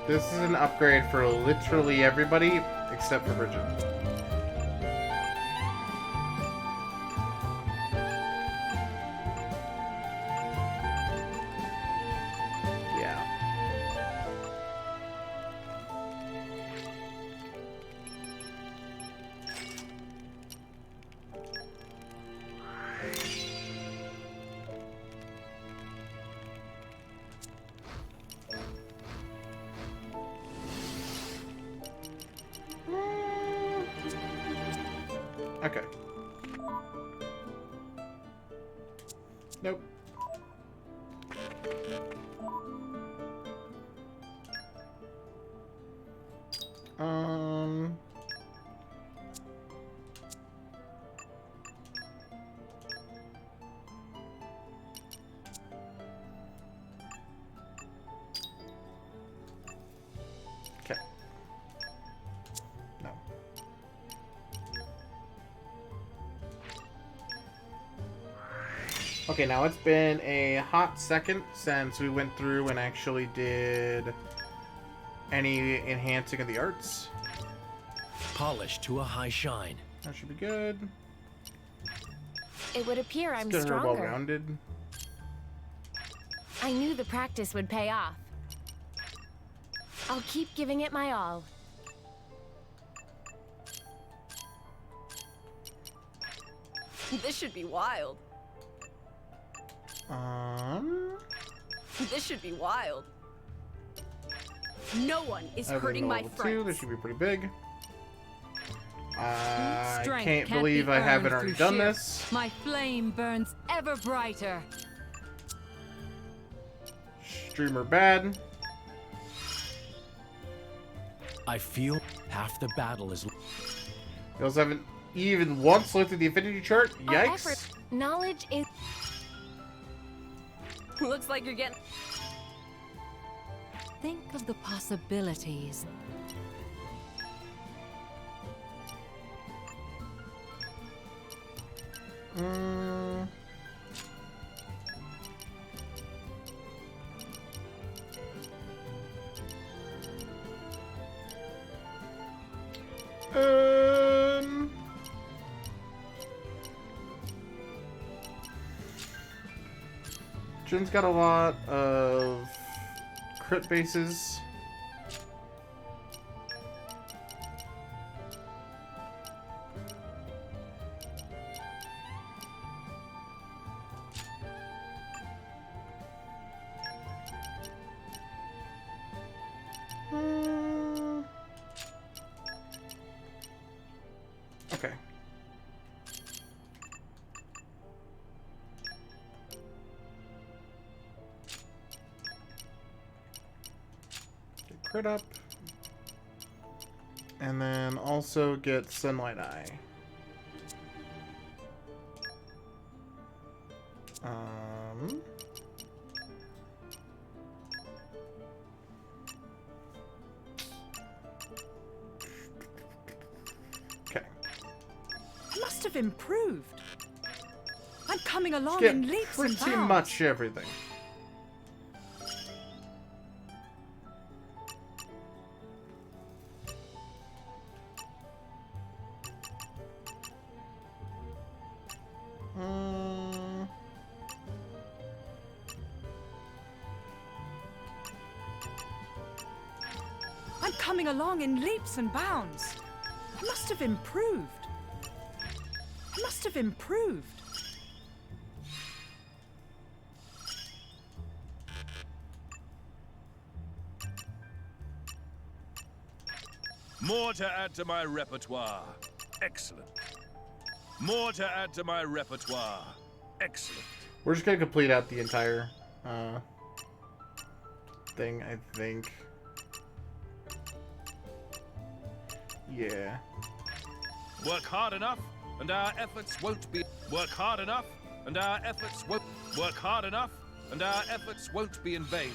This is an upgrade for literally everybody except for Bridget. Yeah. Okay. Nope. Okay. No. Okay, now it's been a hot second since we went through and actually did any enhancing of the arts. Polished to a high shine. That should be good. It would appear I'm Get her stronger. well-rounded. I knew the practice would pay off. I'll keep giving it my all. This should be wild. This should be wild. No one is hurting my friends. This should be pretty big. I Strength can't believe I haven't earned already through done sheer- this. My flame burns ever brighter. Streamer bad. I feel half the battle is. We also haven't even once looked at the affinity chart. Our Yikes. effort, knowledge is... Looks like you're getting... Think of the possibilities. Jin's got a lot of crit bases. Okay. Get crit up. And then also get Sunlight Eye. Okay. Must have improved. I'm coming along Skip in leaps and pretty bounds. much everything. I'm coming along in leaps and bounds. Must have improved. Must have improved. More to add to my repertoire. Excellent. More to add to my repertoire. Excellent. We're just gonna complete out the entire thing, I think. Yeah. Work hard enough, and our efforts won't be. Work hard enough, and our efforts won't. Work hard enough, and our efforts won't be in vain.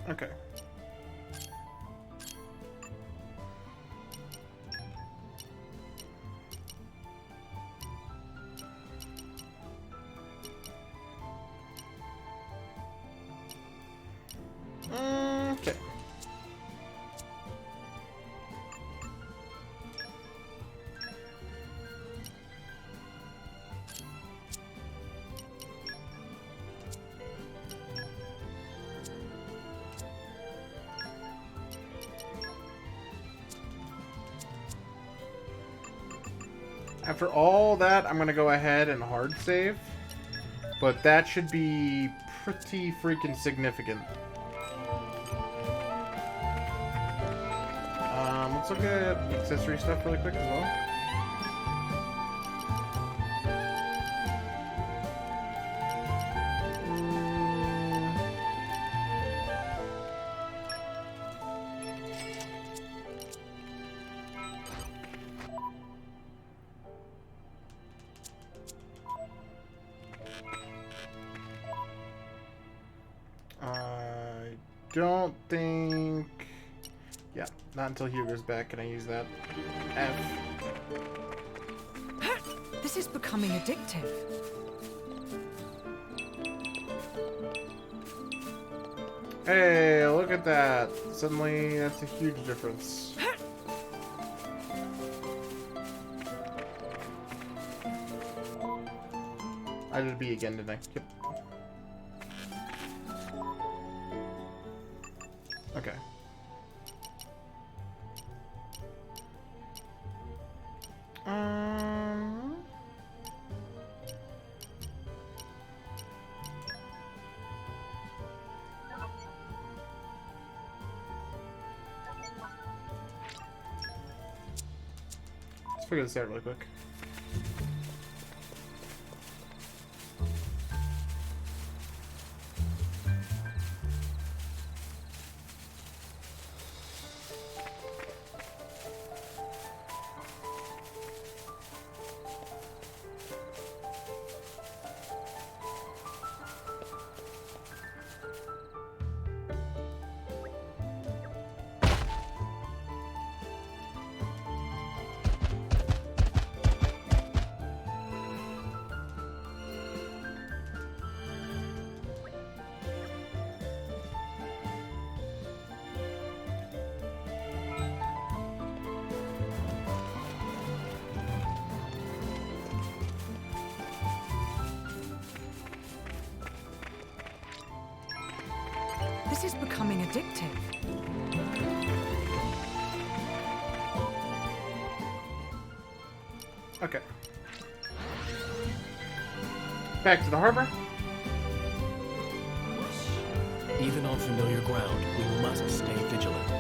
Okay. Okay. After all that, I'm gonna go ahead and hard save, but that should be pretty freaking significant. Let's look at accessory stuff really quick as well. I don't think... Yeah, not until Hugo's back can I use that. F. This is becoming addictive. Hey, look at that. Suddenly, that's a huge difference. I did B again, didn't I? Yep. Okay. Let's figure this out really quick. This is becoming addictive. Okay. Back to the harbor. Even on familiar ground, we must stay vigilant.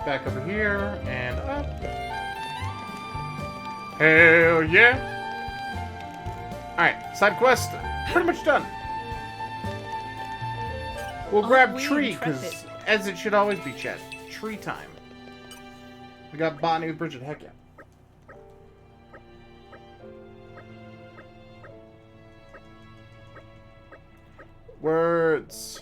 Back over here and up. Hell yeah! Alright, side quest pretty much done. We'll grab tree, because as it should always be, chat. Tree time. We got botany with Bridget, heck yeah. Words.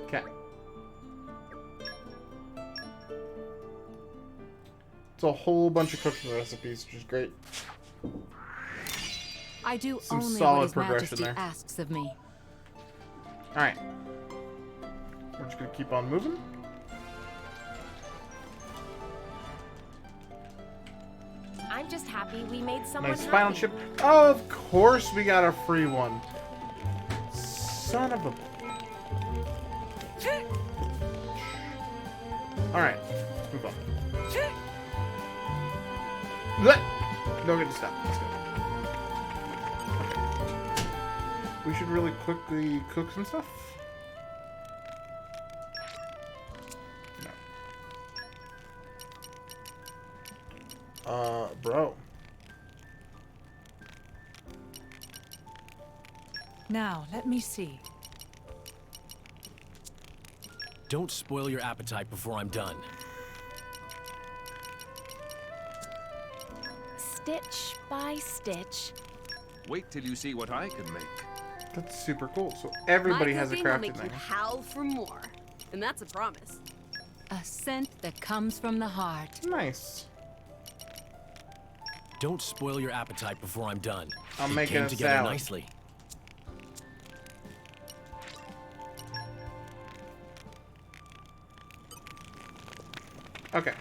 Okay. It's a whole bunch of cooking recipes, which is great. I do Some only solid what His progression Majesty there. asks of me. Alright. We're just gonna keep on moving. I'm just happy we made someone Nice spinal happy. chip. Oh, of course we got a free one. Son of a... Alright, let's move on. Don't get to stop. Let's go. Okay. We should really quickly cook some stuff. No. Bro. Now, let me see. Don't spoil your appetite before I'm done. Stitch by stitch. Wait till you see what I can make. That's super cool. So everybody has a My cooking will crafting make you thing. howl for more, and that's a promise. A scent that comes from the heart. Nice. Don't spoil your appetite before I'm done. I'm It making came a together salad. nicely. Okay.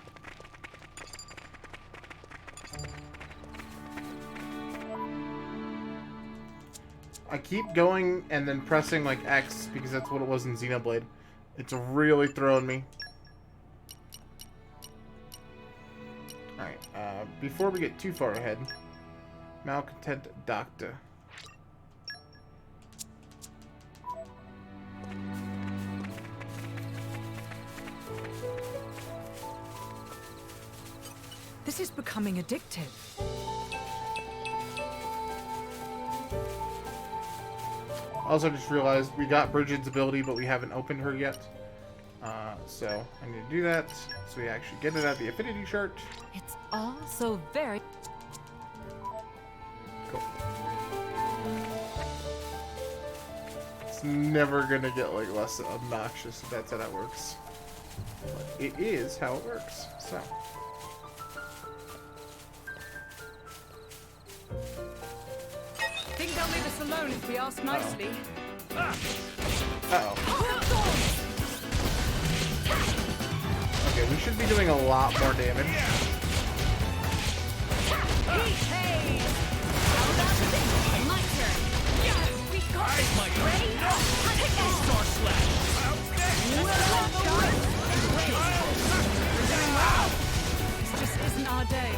I keep going and then pressing like X because that's what it was in Xenoblade. It's really throwing me. Alright, before we get too far ahead, malcontent doctor. This is becoming addictive. Also, just realized we got Bridget's ability, but we haven't opened her yet. So I need to do that so we actually get it out of the affinity chart. It's all so very... Cool. It's never gonna get like less obnoxious if that's how that works. But it is how it works. So. Think they'll leave us alone if we ask nicely. Uh-oh. Okay, we should be doing a lot more damage. Hey! How about this? My turn. We got it. Ready? Star Slash! This just isn't our day.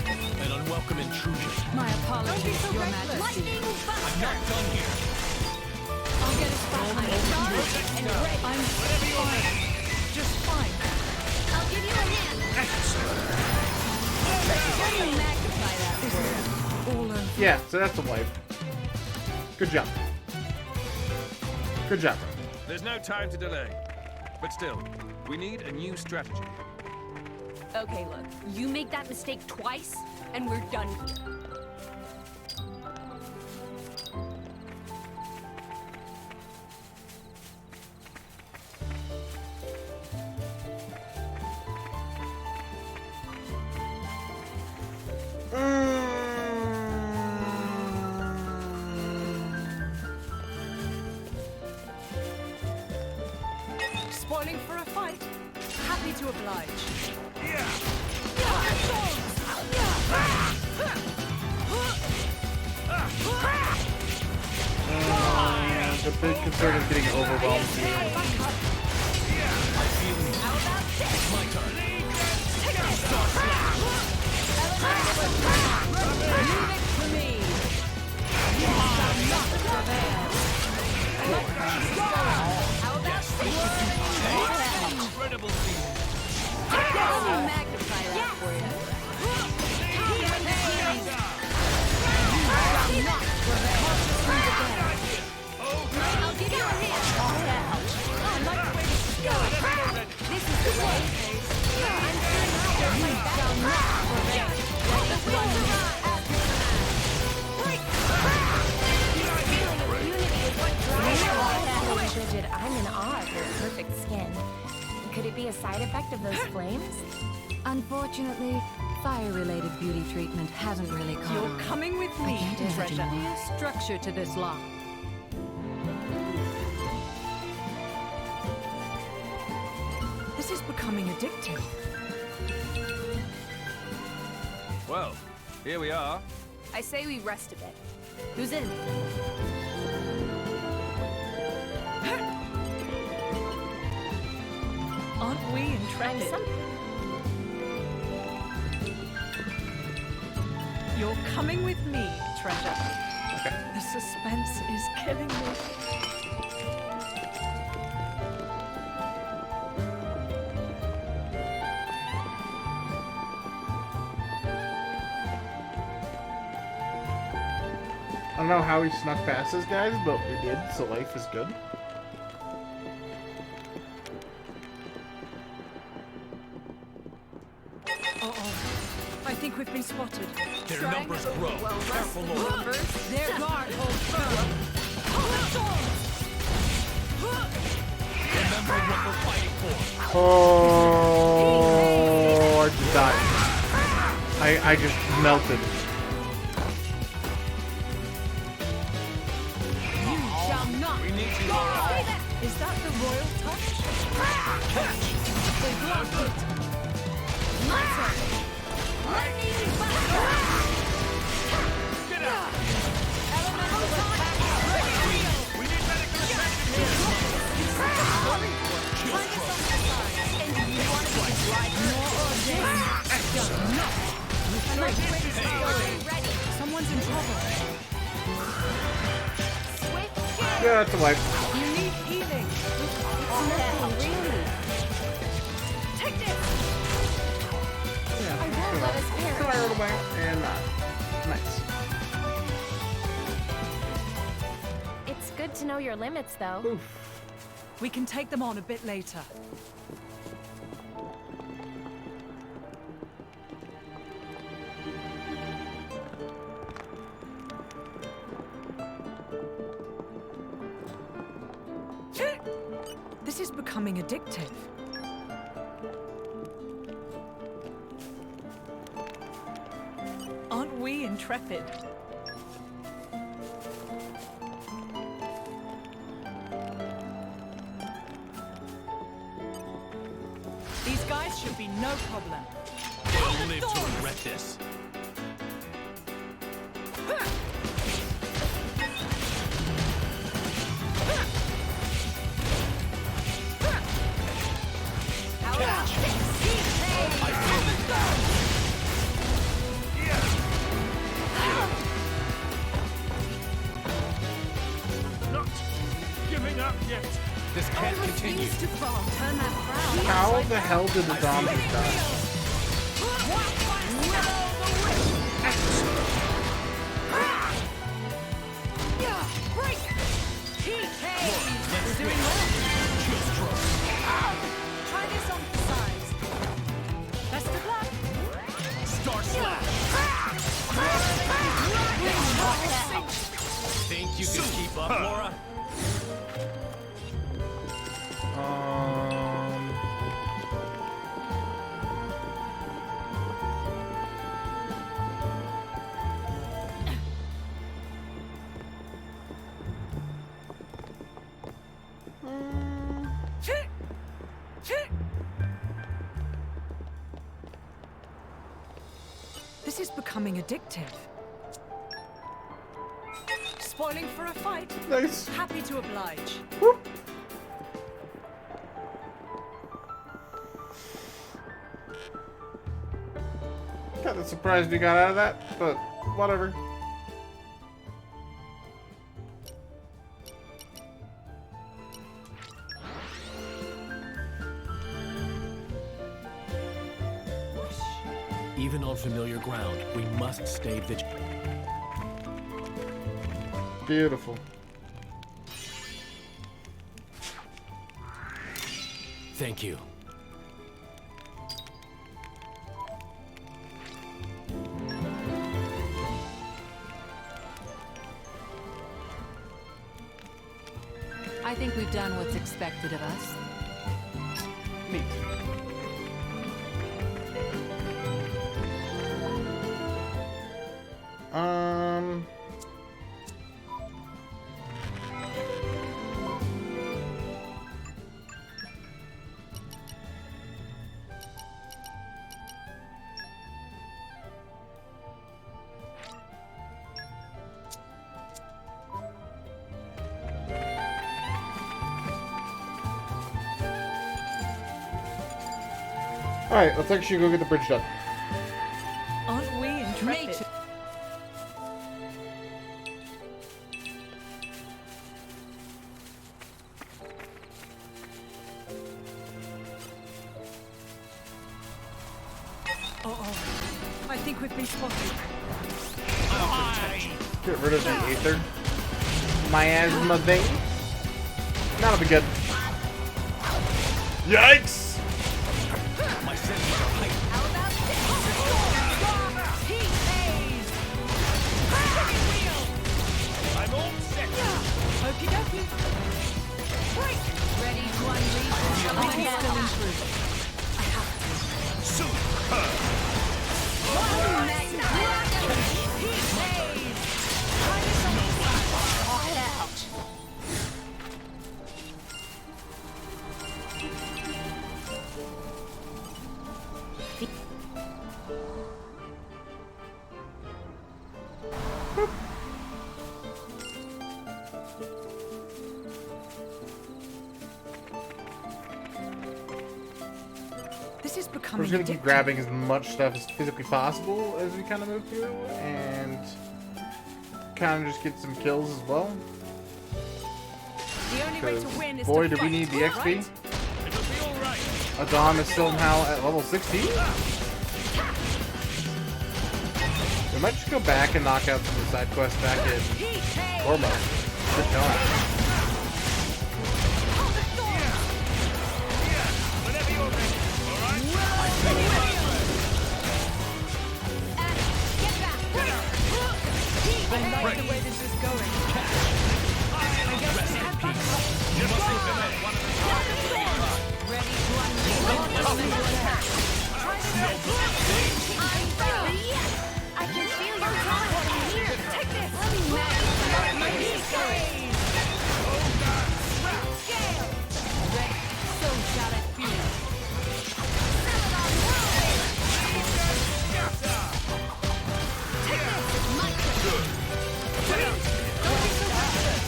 An unwelcome intrusion. My apologies, Your Majesty. Lightning Buster! I'm not done here! I'll get us back. I'm charged and ready. I'm fine. Just fine. I'll give you a hand. Can you magnify that word? All over. Yeah, so that's a wipe. Good job. Good job. There's no time to delay. But still, we need a new strategy. Okay, look. You make that mistake twice, and we're done here. Spoiling for a fight? Happy to oblige. The big concern is getting overwhelmed here. It's my turn. Leave it to me. You shall not prevail. How about Incredible feeling. Let me magnify that for you. You shall not prevail. I'll give you a hand. I like the way this is going. This is the way. I'm sure now you'll fight back. Shall not prevail. Let the winds arrive. Feeling of unity is what drives me. Bridget, I'm in awe of your perfect skin. Could it be a side effect of those flames? Unfortunately, fire-related beauty treatment hasn't really caught You're on. coming with I me, can't imagine treasure. a structure to this lock. This is becoming addictive. Well, here we are. I say we rest a bit. Who's in? Aren't we I'm intrepid? some. You're coming with me, treasure. The suspense is killing me. I don't know how we snuck past those guys, but we did, so life is good. Uh-oh. I think we've been spotted. Their numbers grow. Careful, Laura. Their guard holds firm. Remember what we're fighting for. Oh, I just died. I just melted. You shall not. We need you, Laura. Is that the royal touch? They blocked it. My turn. Lightning blast. Get out. Elemental attack. Ready. We need medical attention. Find us on the side. And you want to be right more or less. Shall not. I like the way this is going. Ready. Someone's in trouble. Swift Yeah, that's a wipe. You need healing. really. Take this. Yeah, I won't let us so I perish. rolled away, and nice. It's good to know your limits, though. Oof. We can take them on a bit later. This is becoming addictive. Aren't we intrepid? These guys should be no problem. They'll live to regret this. How about this? Not giving up yet. This can't continue. Refuse to fall. Turn that frown. How the hell did the zombies die? Let's doing Try this on for size. Best of luck. Star Slash. Think you can keep up, Laura? This is becoming addictive. Spoiling for a fight? Nice. Happy to oblige. Whoop. Kind of surprised you got out of that, but whatever. Even on familiar ground, we must stay vigilant. Beautiful. Thank you. I think we've done what's expected of us. Neat. Alright, let's actually go get the bridge done. Aren't we intrepid? Uh-oh. I think we've been spotted. Get rid of the aether. Miasma thing. That'll be good. Yikes! My senses are heightened. How about this? Heat phase! I'm all set. Okie dokie. Ready to unleash the Super. Heat phase! All out! This is We're becoming just gonna keep addictive. grabbing as much stuff as physically possible as we kind of move through, and kind of just get some kills as well. The only way to Because win is boy, to do we fight, need the XP. right? It'll be all right. Adam is still now at level 16. We might just go back and knock out some of the side quests back in Torma. Good time. Whenever you're ready. All right. I like the way this is going. You must implement one of the Ready to unleash I'm through! I can feel your teleporting here! Take this! Let me magnify my heat phase! Great scale! ready. So shall it be. Celadon whirlwind! Take this! Micro! Don't be so reckless!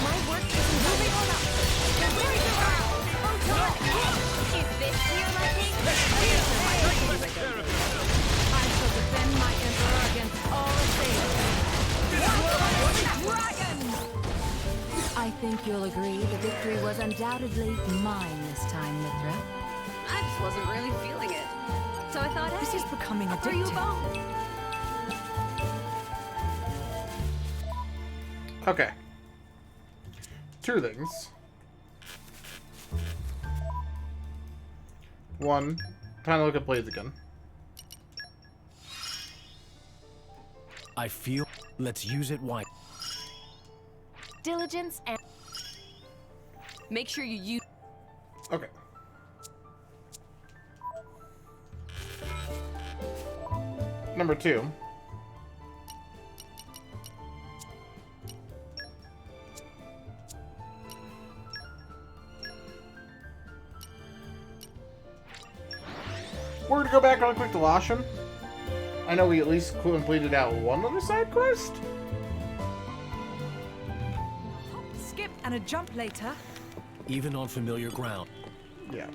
My work is moving on up! Very around! Is this your liking? I shall defend my emperor against all assailants. Dragon! I think you'll agree the victory was undoubtedly mine this time, Mithra. I just wasn't really feeling it. So I thought, This hey, is becoming I'll throw you a addictive. bone. Okay. Two things. One, time to look at blades again. I feel. Let's use it wisely. Diligence and Make sure you use. Okay. Number two. We're gonna go back really quick to Lashem. I know we at least completed out one other side quest. Hop, skip, and a jump later. Even on familiar ground. Yeah.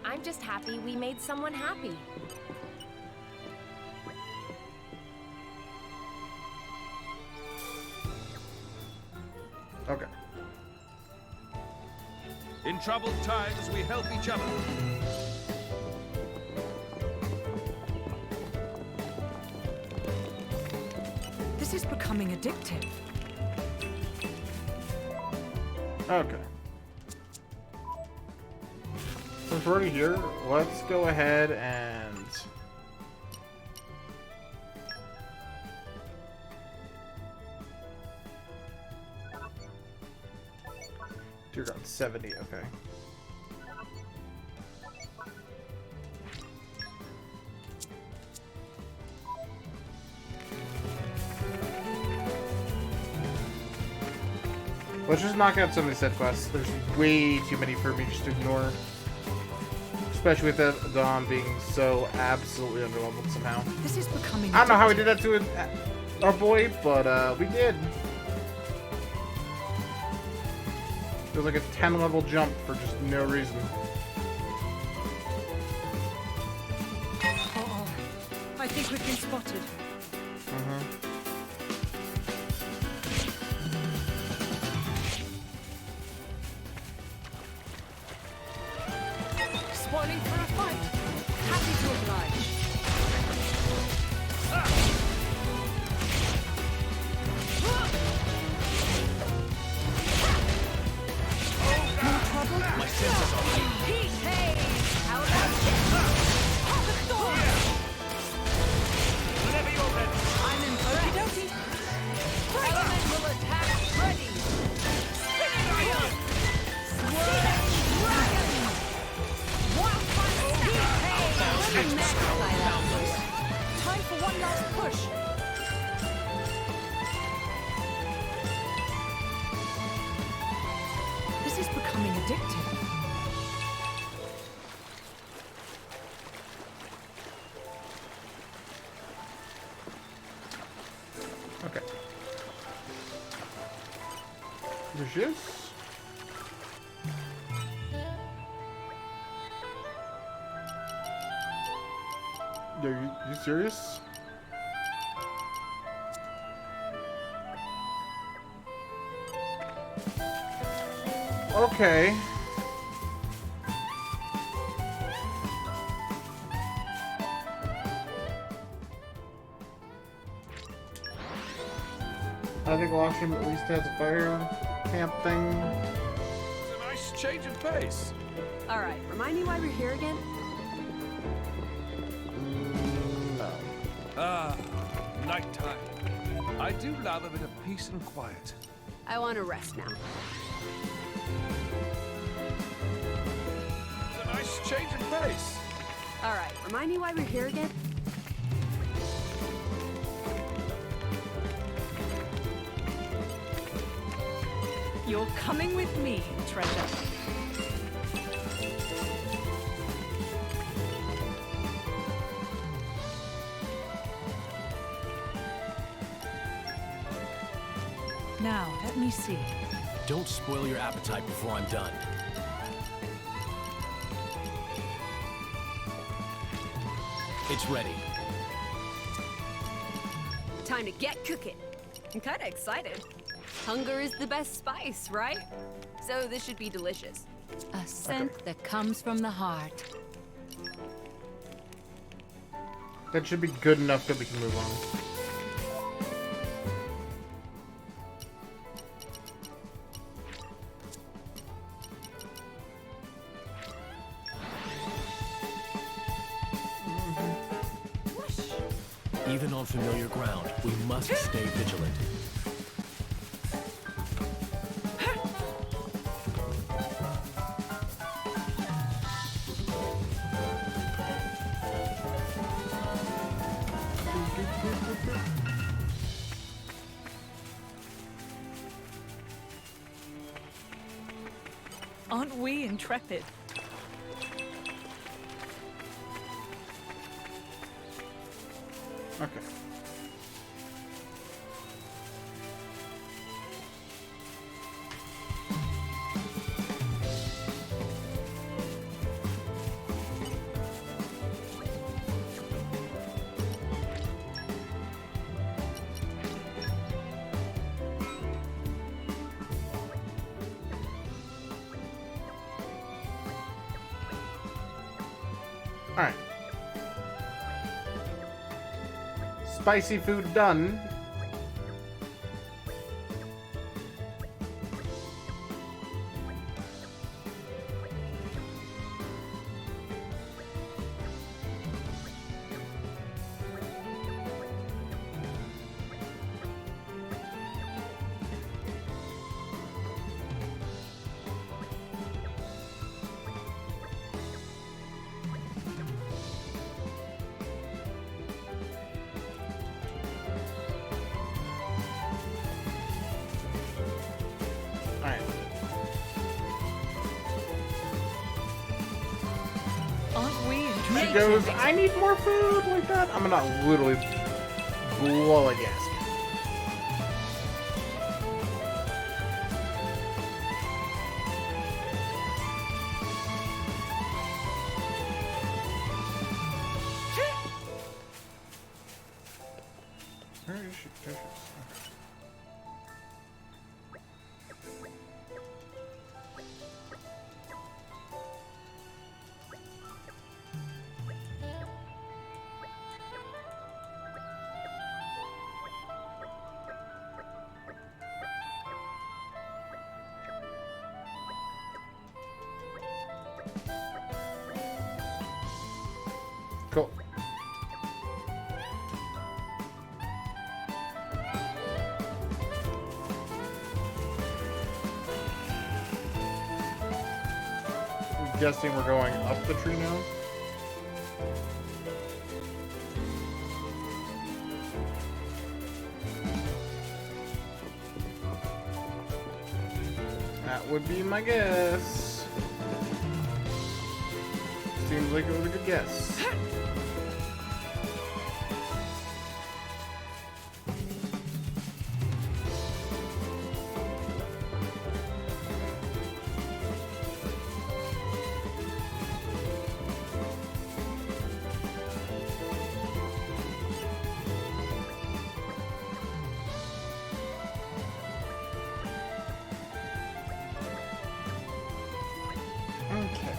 I'm just happy we made someone happy. Okay. In troubled times, we help each other. This is becoming addictive. Okay. Since we're already here, let's go ahead and... Dear God, 70, okay. Let's just knock out some of these set quests. There's way too many for me just to ignore. Especially with that Dawn being so absolutely underwhelming somehow. This is becoming I don't know how we did that to our boy, but we did. It was like a 10-level jump for just no reason. Uh-oh. I think we've been spotted. Spoiling for a fight. Happy to oblige. More trouble? My senses are heightened. Heat haze! How about this? Pocket thorn! Whenever you're ready. I'm in okie dokie. Elemental attack ready. Spinning wheel. Swirling dragon. Wildfire heat haze. Let me magnify that for you. Time for one last push. This is becoming addictive. Okay. There she is. Are you serious? Okay. I think Washington at least has a fire camp thing. It's a nice change of pace. All right, remind me why we're here again? No. Ah, nighttime. I do love a bit of peace and quiet. I want to rest now. It's a nice change of pace. All right, remind me why we're here again? You're coming with me, treasure. Now, let me see. Don't spoil your appetite before I'm done. It's ready. Time to get cooking. I'm kind of excited. Hunger is the best spice, right? So this should be delicious. A scent that comes from the heart. That should be good enough that we can move on. Even on familiar ground, we must stay vigilant. Aren't we intrepid? Okay. Alright. Spicy food done. Alright. Aren't we She intrepid? goes, I need more food like that. I'm gonna literally blow a gasket. Where is she? There she is. Cool. I'm guessing we're going up the tree now. That would be my guess. Seems like it was a good guess. Okay.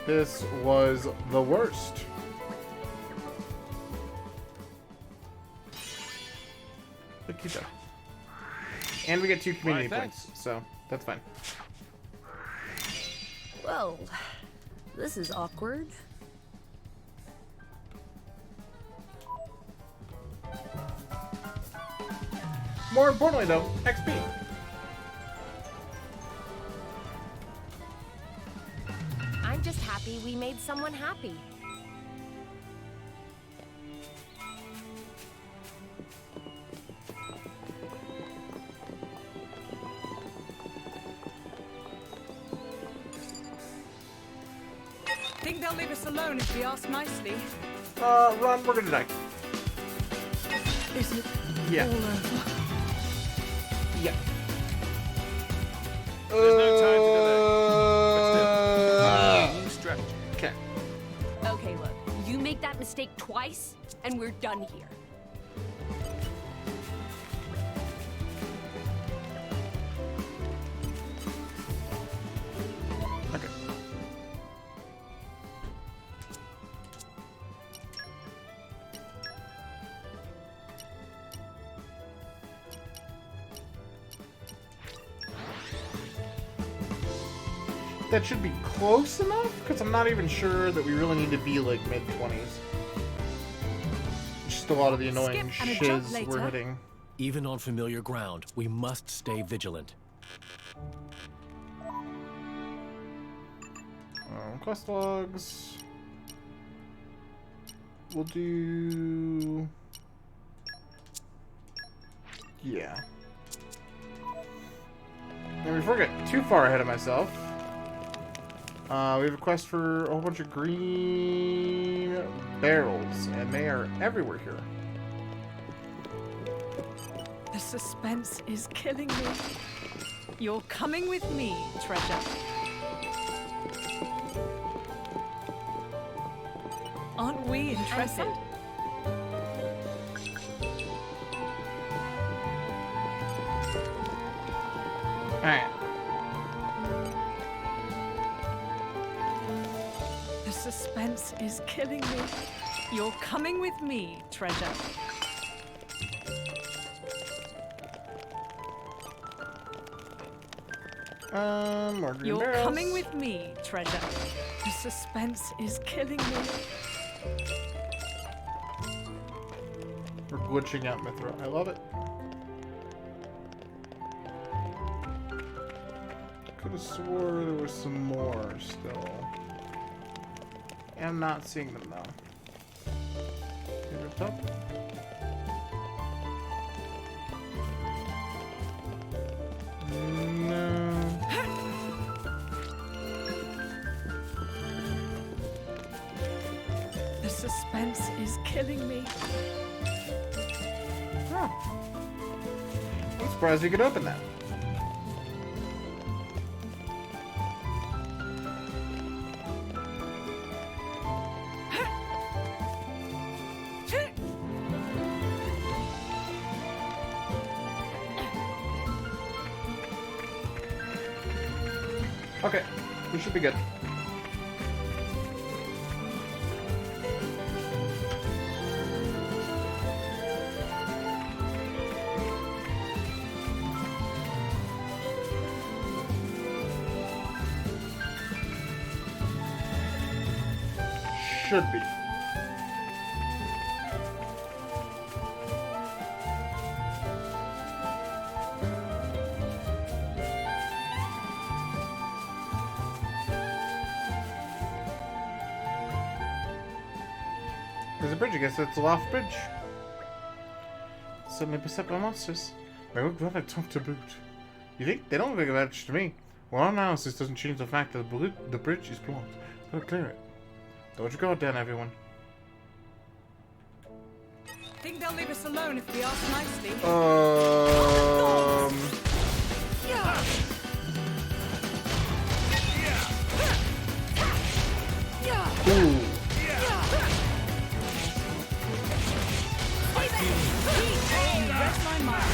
This was the worst. Akita. And we get 2 community points, so that's fine. Well, this is awkward. More importantly, though, XP. I'm just happy we made someone happy. Think they'll leave us alone if we ask nicely. Run, we're gonna die. Is it Yeah. all over? Yeah. There's no time to delay. But still, new strategy. Okay. Okay, look. You make that mistake twice, and we're done here. Okay. that should be close enough, because I'm not even sure that we really need to be like mid-20s. Just a lot of the annoying Skip and a jump shiz we're later. hitting. Even on familiar ground, we must stay vigilant. Quest logs. We'll do... Yeah. And before I get too far ahead of myself, we have a quest for a whole bunch of green barrels, and they are everywhere here. The suspense is killing me. You're coming with me, treasure. Aren't we intrepid? Alright. The suspense is killing me. You're coming with me, treasure. More green You're barrels. coming with me, treasure. The suspense is killing me. We're glitching out Mithra. I love it. Could have swore there was some more still. I'm not seeing them though. Here at the top. No. The suspense is killing me. Huh. I'm surprised you could open that. Okay, we should be good. Should be. There's a bridge, I guess it's a loft bridge. Suddenly perceptible monsters. They look rather tough to boot. You think? They don't look much to me. Well, our analysis doesn't change the fact that the bridge is blocked. Gotta clear it. Don't you go down, everyone. Think they'll leave us alone if we ask nicely? Ooh. Rest my mind.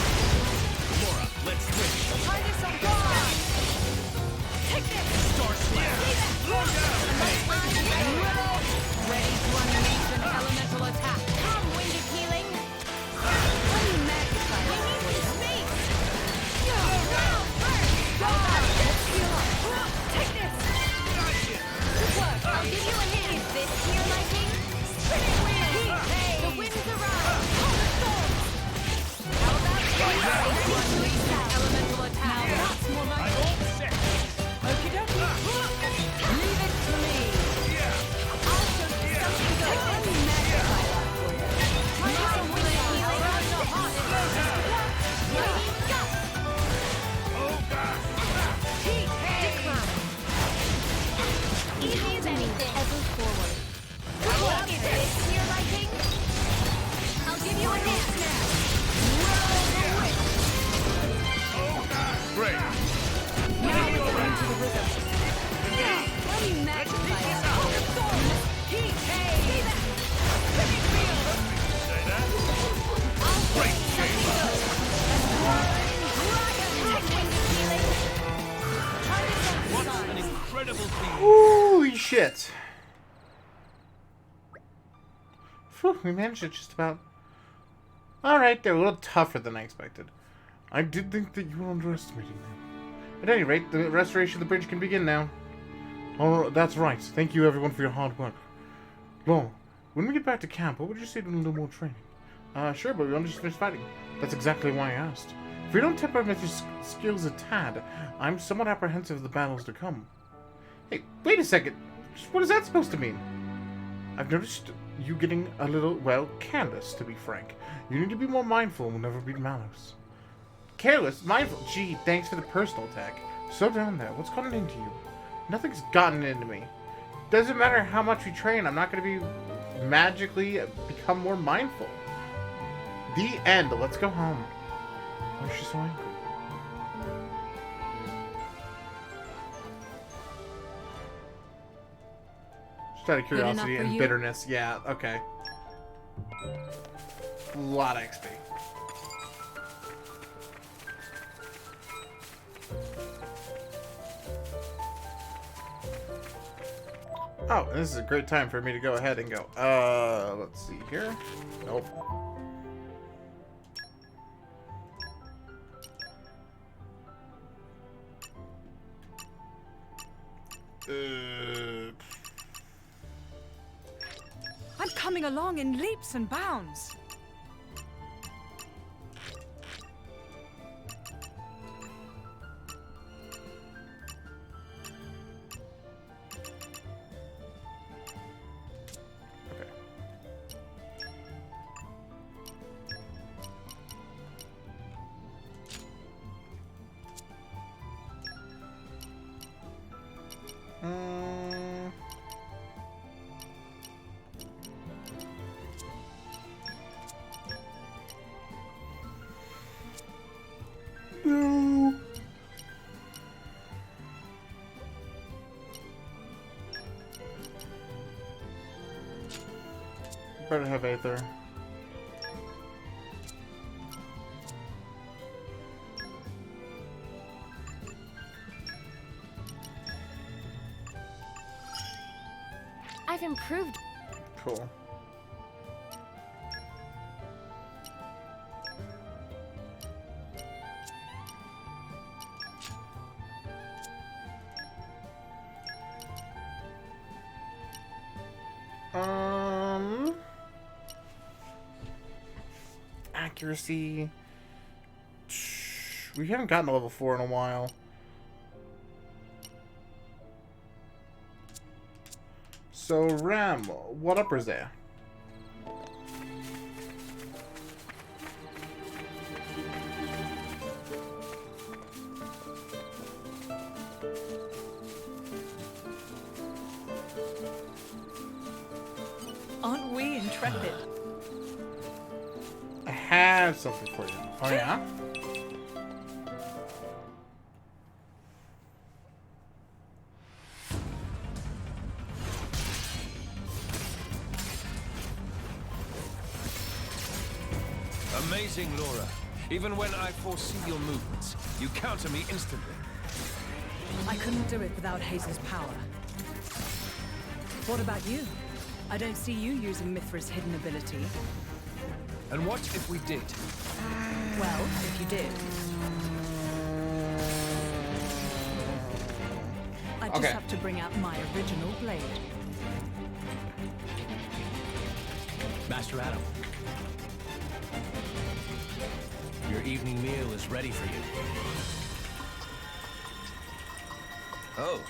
Laura, let's switch. Try this on God! Take this! Star Slam. Ready to unleash an elemental attack. Come, winged healing! Let me magnify. I need some space! Round first! Go back! Let's heal up! Take this! Good work! I'll give you a hint! Is this to your liking? Spinning wind! Hey! The winds arise! Hold the storms! How about you? Unleash an elemental attack. Now that's more like I'm all set. Okie dokie. Leave it to me. I'll show you something good! Let me magnify that for you. Try this on winged healing! Around the heart! Lightning gust! Oh, gosh. Heat! Decline! Easy as anything. Ever forward. Good luck! Is this to your liking? I'll give you a hand now. Roll the whip! Great. Now we're getting into the rhythm. Let me magnify that. Hold the storm! Heat! See that? Spinning wheel! Say that? I'll Great show you shape. something good. Take winged healing. Try this on What sun. an incredible thing. Holy shit. Phew, we managed it just about. Alright, they're a little tougher than I expected. I did think that you were underestimating them. At any rate, the restoration of the bridge can begin now. Oh, that's right. Thank you everyone for your hard work. Well, when we get back to camp, what would you say to a little more training? Sure, but we only just finished fighting. That's exactly why I asked. If we don't tip our skills a tad, I'm somewhat apprehensive of the battles to come. Hey, wait a second. What is that supposed to mean? I've noticed you getting a little, well, careless, to be frank. You need to be more mindful whenever beat Malos. Careless? Mindful? Gee, thanks for the personal attack. Slow down there. What's gotten into you? Nothing's gotten into me. Doesn't matter how much we train, I'm not going to be magically become more mindful. The end. Let's go home. Why is she so angry? Just out of curiosity and bitterness. Yeah, okay. A lot of XP. Oh, this is a great time for me to go ahead and go. Let's see here. Nope. I'm coming along in leaps and bounds. No. Better have Aether. I've improved. Cool. Accuracy. We haven't gotten to level 4 in a while. So, Ram, what up is there? Aren't we intrepid? I have something for you. Oh, yeah? Amazing, Laura. Even when I foresee your movements, you counter me instantly. I couldn't do it without Haze's power. What about you? I don't see you using Mithra's hidden ability. And what if we did? Well, if you did. I just have to bring out my original blade. Master Adam. Your evening meal is ready for you. Oh,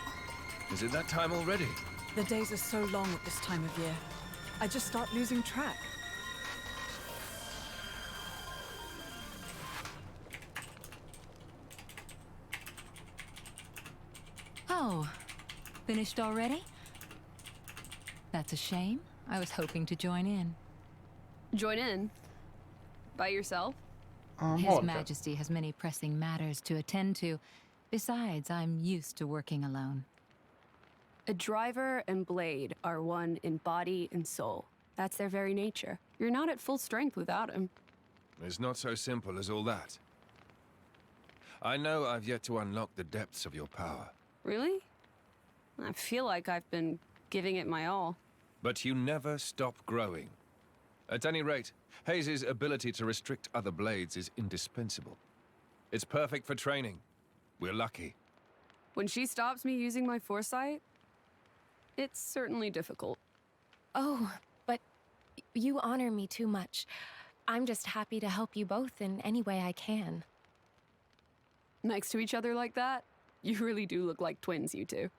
is it that time already? The days are so long at this time of year. I just start losing track. Oh, finished already? That's a shame. I was hoping to join in. Join in? By yourself? His Majesty has many pressing matters to attend to. Besides, I'm used to working alone. A driver and blade are one in body and soul. That's their very nature. You're not at full strength without him. It's not so simple as all that. I know I've yet to unlock the depths of your power. Really? I feel like I've been giving it my all. But you never stop growing. At any rate, Haze's ability to restrict other blades is indispensable. It's perfect for training. We're lucky. When she stops me using my foresight, It's certainly difficult. Oh, but you honor me too much. I'm just happy to help you both in any way I can. Next to each other like that, you really do look like twins, you two.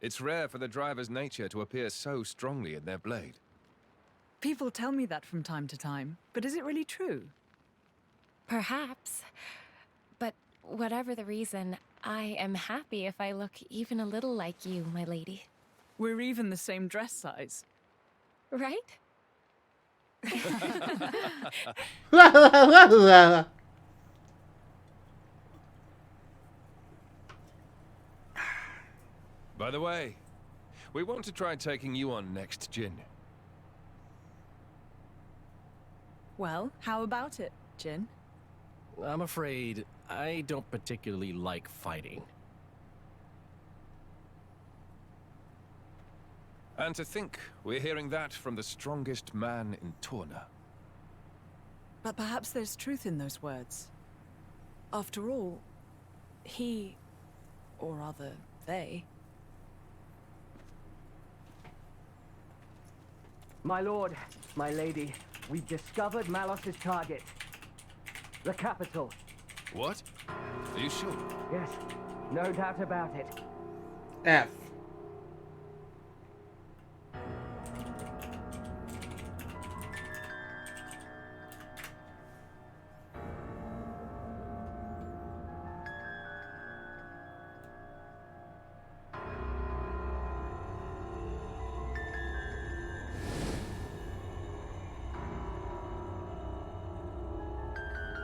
It's rare for the driver's nature to appear so strongly in their blade. People tell me that from time to time, but is it really true? Perhaps. But whatever the reason, I am happy if I look even a little like you, my lady. We're even the same dress size. Right? By the way, we want to try taking you on next, Jin. Well, how about it, Jin? I'm afraid I don't particularly like fighting. And to think we're hearing that from the strongest man in Torna. But perhaps there's truth in those words. After all, he, or rather, they... My lord, my lady, we've discovered Malos's target. The capital. What? Are you sure? Yes, no doubt about it. F.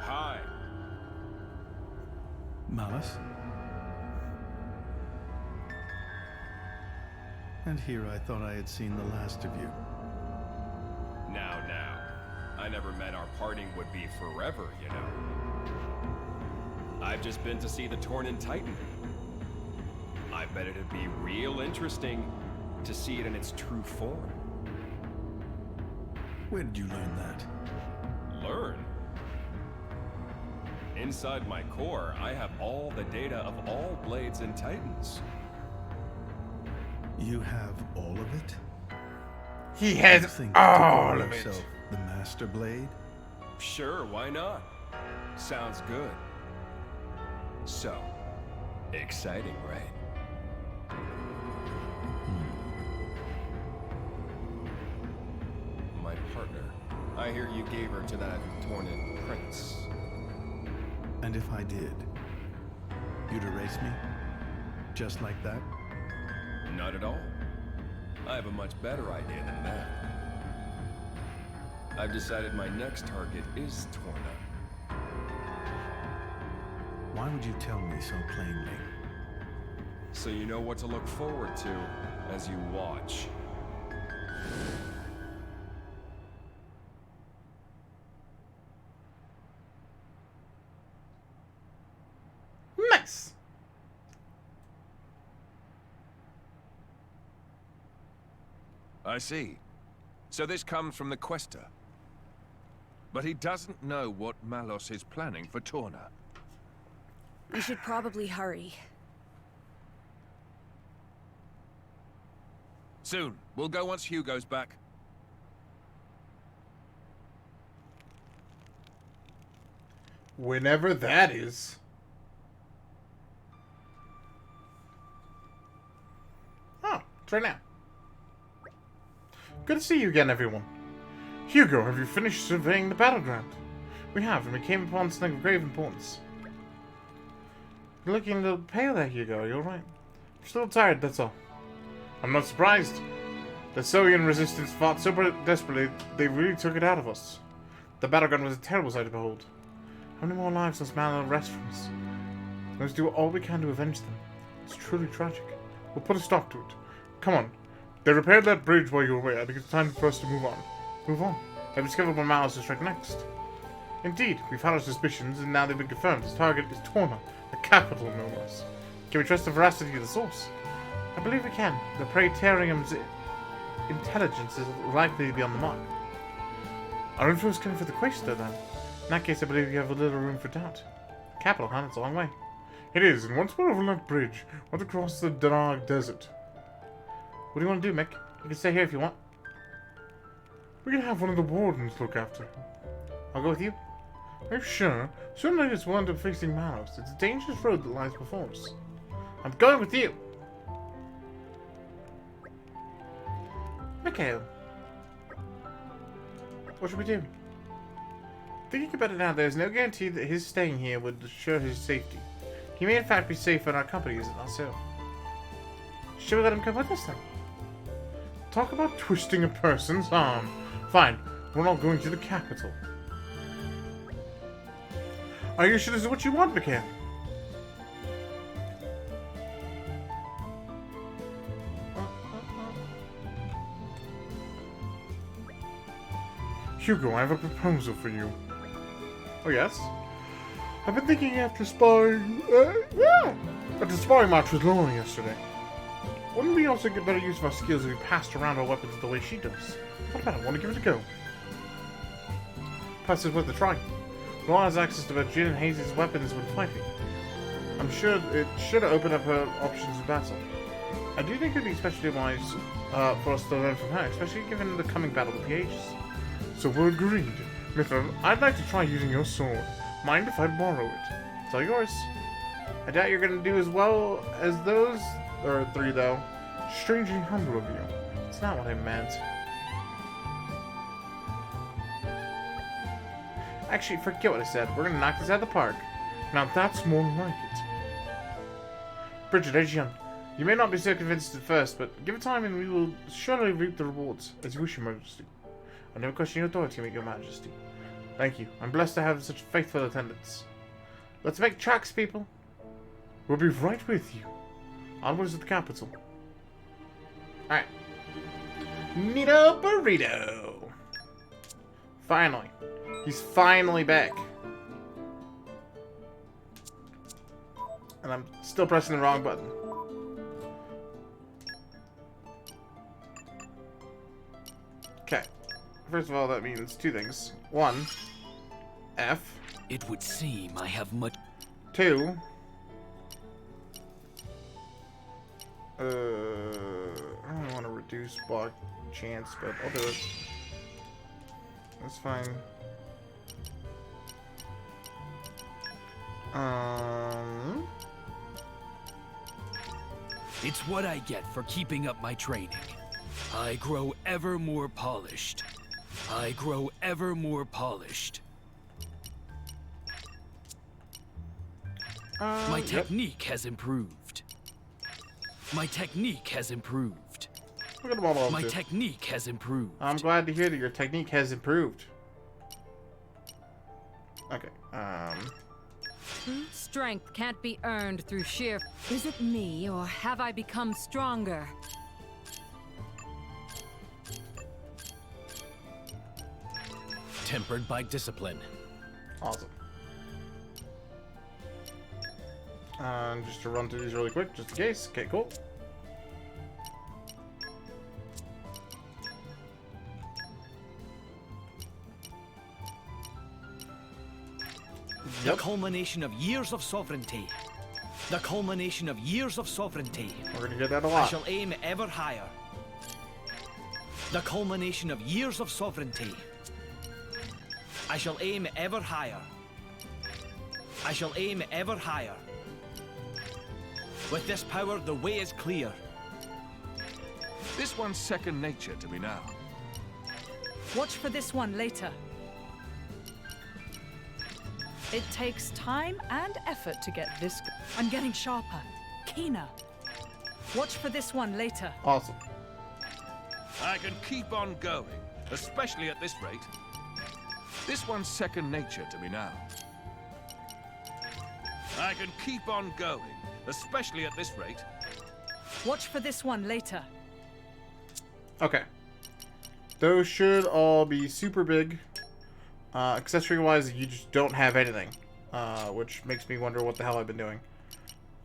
Hi. Malos? And here I thought I had seen the last of you. Now. I never meant our parting would be forever, you know. I've just been to see the Tornan Titan. I bet it'd be real interesting to see it in its true form. Where did you learn that? Learn? Inside my core, I have all the data of all blades and titans. You have all of it? He has You think all to call of it. yourself the Master Blade? Sure, why not? Sounds good. So, exciting, right? My partner. I hear you gave her to that Tornan prince. And if I did, you'd erase me? Just like that? Not at all. I have a much better idea than that. I've decided my next target is Torna. Why would you tell me so plainly? So you know what to look forward to as you watch. Nice. I see. So this comes from the Quester. But he doesn't know what Malos is planning for Torna. We should probably hurry. Soon. We'll go once Hugo's back. Whenever that is. Oh, it's right now. Good to see you again, everyone. Hugo, have you finished surveying the battleground? We have, and we came upon something of grave importance. You're looking a little pale there, Hugo. Are you alright? You're still tired, that's all. I'm not surprised. The Soviet resistance fought so desperately, they really took it out of us. The battleground was a terrible sight to behold. How many more lives does Mallow wrest from us? We must do all we can to avenge them. It's truly tragic. We'll put a stop to it. Come on. They repaired that bridge while you were away. I think it's time for us to move on. Move on. I've discovered what Mallow to strike next. Indeed, we've had our suspicions, and now they've been confirmed. His target is Torna, the capital, no less. Can we trust the veracity of the source? I believe we can. The Praetorium's intelligence is likely to be on the mark. Our info is coming for the Quester, then. In that case, I believe you have a little room for doubt. Capital, huh? It's a long way. It is, and once we're over that bridge, we'll have to cross the dark desert. What do you want to do, Mick? You can stay here if you want. We can have one of the wardens look after him. I'll go with you. Are you sure? Soon I just wound up facing Malos. It's a dangerous road that lies before us. I'm going with you! Mikhail. What should we do? Thinking about it now, there's no guarantee that his staying here would assure his safety. He may in fact be safe in our company, is it not so? Should we let him come with us then? Talk about twisting a person's arm. Fine, we're not going to the capital. Are you sure this is what you want, Mikhail? Hugo, I have a proposal for you. Oh, yes? I've been thinking after sparring... after sparring match with Laura yesterday. Wouldn't we also get better use of our skills if we passed around our weapons the way she does? What about it? Want to give it a go? Plus, it's worth a try. Laura has access to both Jin and Hazy's weapons when fighting. I'm sure it should open up her options of battle. I do think it would be especially wise for us to learn from her, especially given the coming battle with the Aegis. So we're agreed. Mithra, I'd like to try using your sword. Mind if I borrow it? It's all yours. I doubt you're going to do as well as those three, though. Strangely humble of you. It's not what I meant. Actually, forget what I said. We're going to knock this out of the park. Now that's more like it. Bridget, age young. You may not be so convinced at first, but give it time and we will surely reap the rewards, as you wish, Your Majesty. I never question your authority, Your Majesty. Thank you. I'm blessed to have such faithful attendants. Let's make tracks, people. We'll be right with you. Onwards to the capital. Alright. Neato Burrito! Finally. He's finally back. And I'm still pressing the wrong button. Okay. First of all, that means two things. One, F. It would seem I have much... Two. I don't want to reduce block chance, but I'll do it. That's fine. It's what I get for keeping up my training. I grow ever more polished. I grow ever more polished. My technique has improved. My technique has improved. Look at them all My technique has improved. I'm glad to hear that your technique has improved. Okay, Strength can't be earned through sheer... Is it me, or have I become stronger? Tempered by discipline. Awesome. Just to run through these really quick, just in case. Okay, cool. The culmination of years of sovereignty. The culmination of years of sovereignty. We're gonna get that a lot. I shall aim ever higher. The culmination of years of sovereignty. I shall aim ever higher. I shall aim ever higher. With this power, the way is clear. This one's second nature to me now. Watch for this one later. It takes time and effort to get this. I'm getting sharper, keener. Watch for this one later. Awesome. I can keep on going, especially at this rate. This one's second nature to me now. I can keep on going, especially at this rate. Watch for this one later. Okay. Those should all be super big. Accessory-wise, you just don't have anything. Which makes me wonder what the hell I've been doing.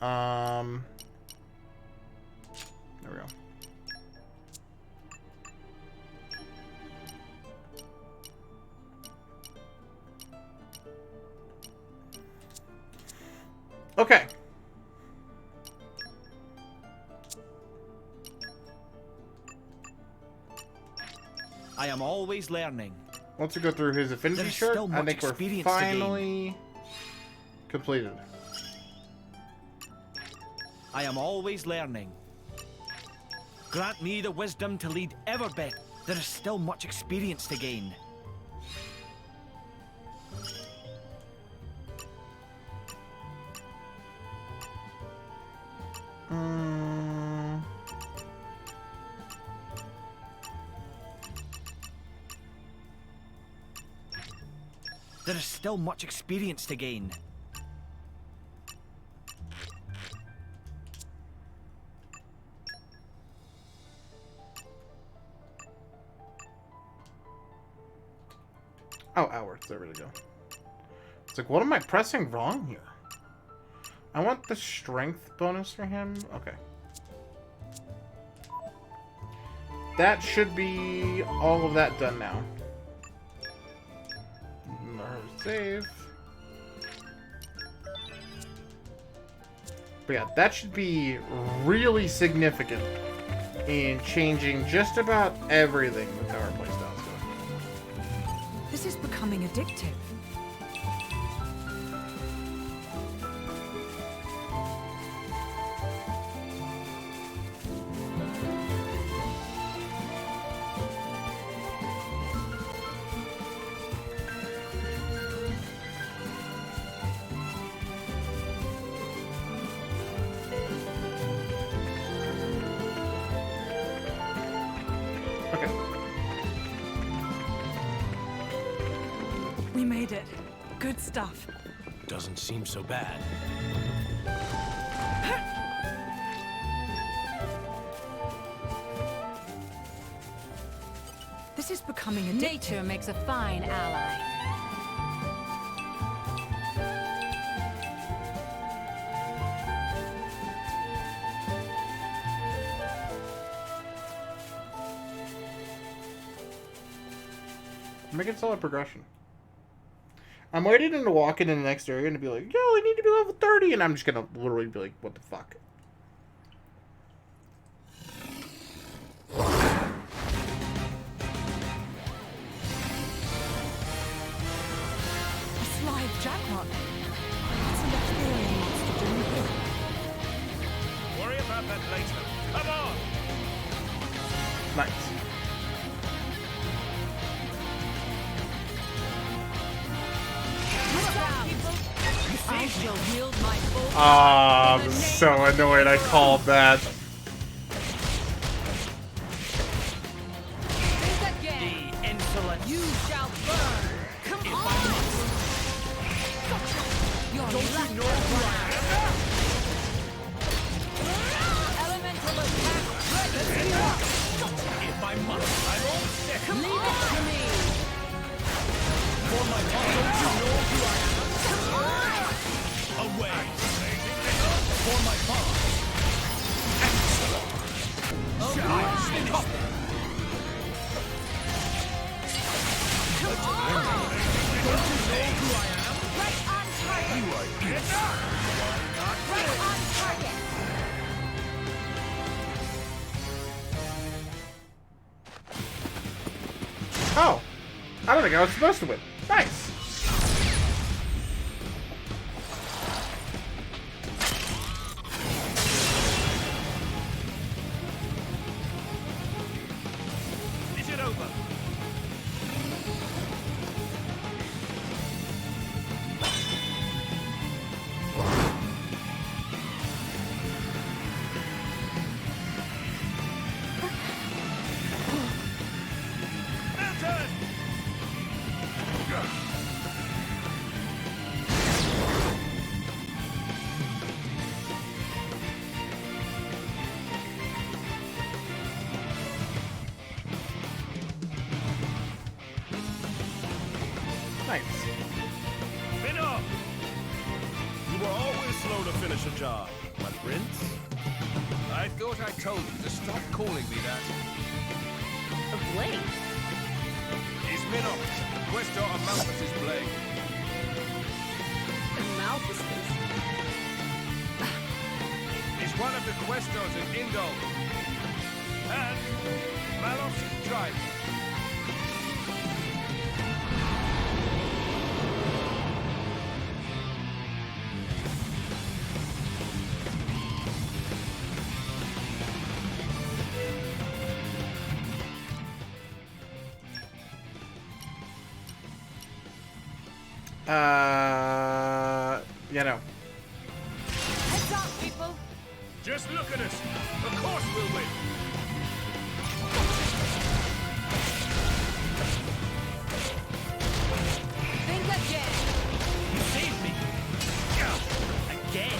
There we go. Okay. am always learning. Once we go through his affinity There's chart, still I much think we're experience to gain. finally completed. I am always learning. Grant me the wisdom to lead ever better. There is still much experience to gain. There is still much experience to gain. Oh, hours. There we go. It's like, what am I pressing wrong here? I want the strength bonus for him. Okay. That should be all of that done now. Save. But yeah, that should be really significant in changing just about everything with how our playstyles go. This is becoming addictive. We made it. Good stuff. Doesn't seem so bad. This is becoming addictive. Nature makes a fine ally. Making solid progression. I'm waiting to walk into the next area and to be like, yo, I need to be level 30, and I'm just gonna literally be like, what the fuck? A slide jackpot. That's an experience to do here. Worry about that later. Come on! Nice. I shall wield my full Ah, I'm so annoyed I called that. Think again. The insolence. You shall burn. Come on. Your Don't left you know who I am? elemental attack. Ready. If I must, I'm all set. Leave it to me. For my part, don't you know who I am? Away! For my part! Shall I finish them? Don't you know who I am? Right on target. You are beautiful. Right on target. Oh, I don't think I was supposed to win. Nice. Is it over? Nice. Spin off! You were always slow to finish a job, my prince. I thought I told you to stop calling me that. Of late. He's Minnox, Questor of Malthus's blade. Malthus's? He's one of the Questors in Indol. And Malos' tribe. You know. Heads up, people! Just look at us. Of course we'll win. Think again! You saved me! Again!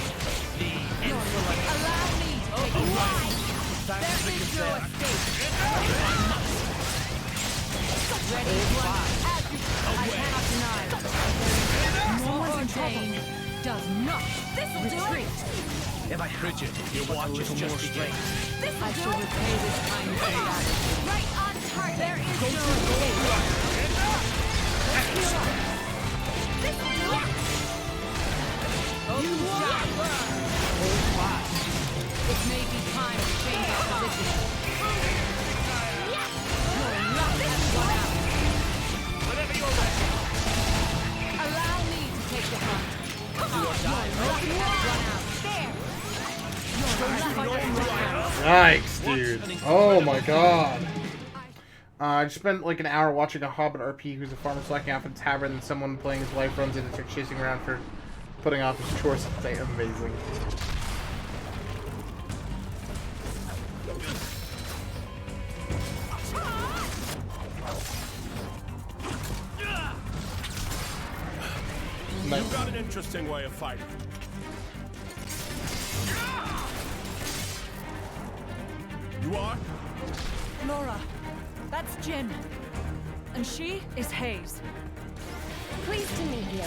The insolent... Allow me to take you why? Thanks There for the is no concern. escape! Ready, one, as you... I cannot deny. More ordained does not retreat. If I Bridget, your watch is just beginning. I shall repay this kindness of battle. Right on target! There is no escape! This'll do it! You shall learn! Hold fast. It may be time to change our position. Your luck has run out. Whenever you're ready. Allow me to take the hunt. Do or die. Your luck has run out. There! Your luck has run out. Yikes, dude. Oh my god. I just spent like an hour watching a Hobbit RP who's a farmer slacking off in a tavern and someone playing his life runs into chasing around for putting off his chores all day. Amazing. You've got an interesting way of fighting. You are? Laura, that's Jin. And she is Hayes. Pleased to meet you.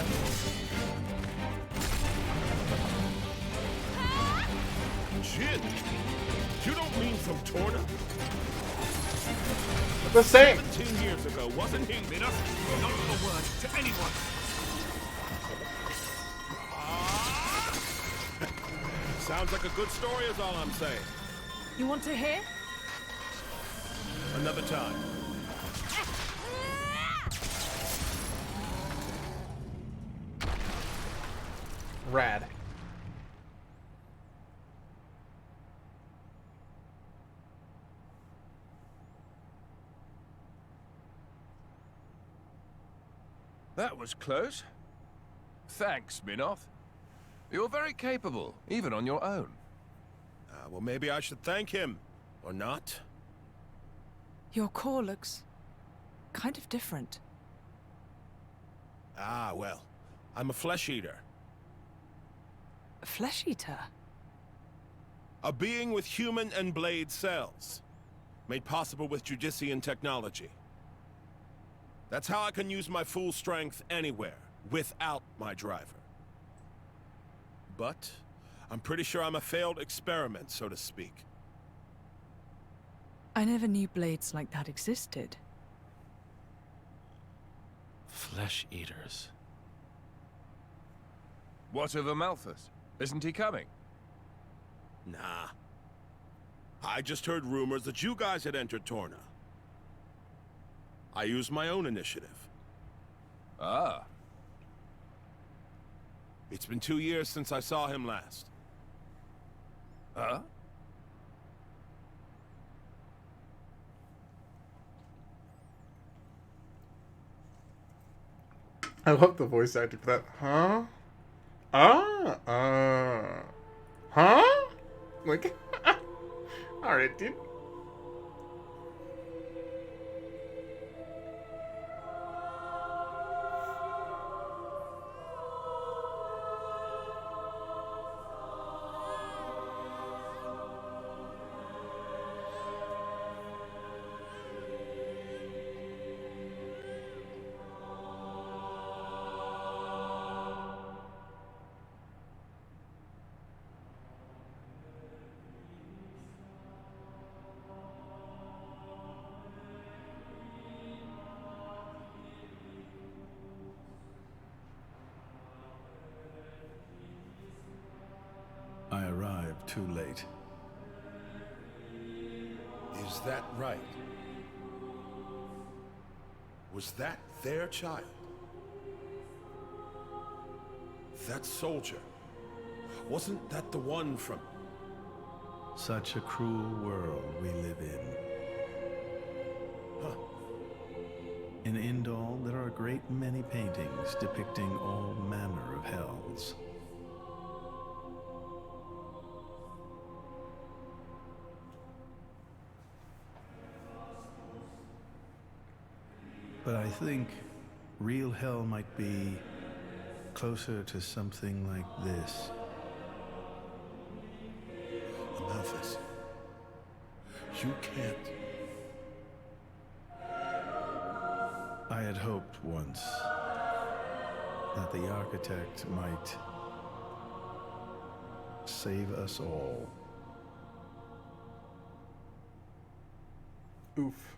Jin? You don't mean from Torna? The same. 17 years ago, wasn't he? Not a word to anyone. Sounds like a good story is all I'm saying. You want to hear? Another time. Rad. That was close. Thanks, Minoth. You're very capable, even on your own. Well, maybe I should thank him. Or not. Your core looks kind of different. Ah, well. I'm a flesh eater. A flesh eater? A being with human and blade cells. Made possible with Judician technology. That's how I can use my full strength anywhere, without my driver. But I'm pretty sure I'm a failed experiment, so to speak. I never knew blades like that existed. Flesh eaters. What of Amalthus? Isn't he coming? Nah. I just heard rumors that you guys had entered Torna. I used my own initiative. Ah. It's been 2 years since I saw him last. Huh? I love the voice acting for that. Huh? Huh? Like, alright, dude. I arrived too late. Is that right? Was that their child? That soldier? Wasn't that the one from... Such a cruel world we live in. Huh. In Indal, there are a great many paintings depicting all manner of hells. But I think real hell might be closer to something like this. Amalthus, you can't. I had hoped once that the architect might save us all. Oof.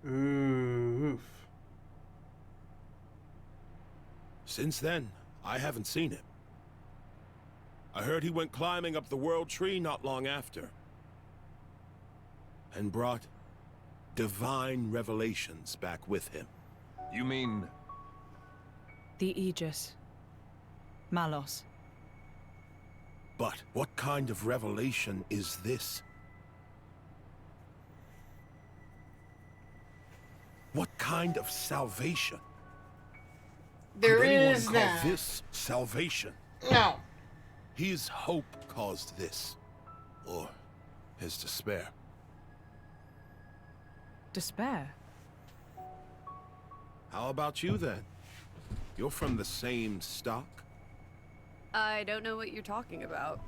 Oof. Since then, I haven't seen him. I heard he went climbing up the World Tree not long after. And brought divine revelations back with him. You mean... The Aegis. Malos. But what kind of revelation is this? What kind of salvation? There Could anyone is call that. this salvation? No. His hope caused this. Or his despair. Despair? How about you then? You're from the same stock? I don't know what you're talking about.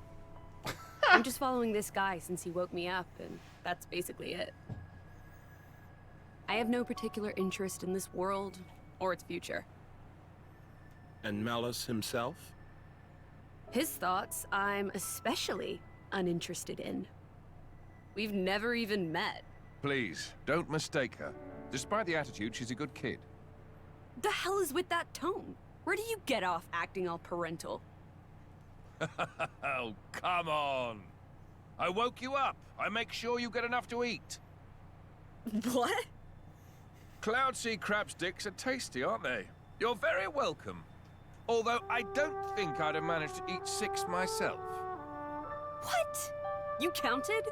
I'm just following this guy since he woke me up, and that's basically it. I have no particular interest in this world or its future. And Malus himself? His thoughts, I'm especially uninterested in. We've never even met. Please, don't mistake her. Despite the attitude, she's a good kid. The hell is with that tone? Where do you get off acting all parental? Oh, come on. I woke you up. I make sure you get enough to eat. What? Cloud sea crab sticks are tasty, aren't they? You're very welcome. Although I don't think I'd have managed to eat 6 myself. What? You counted?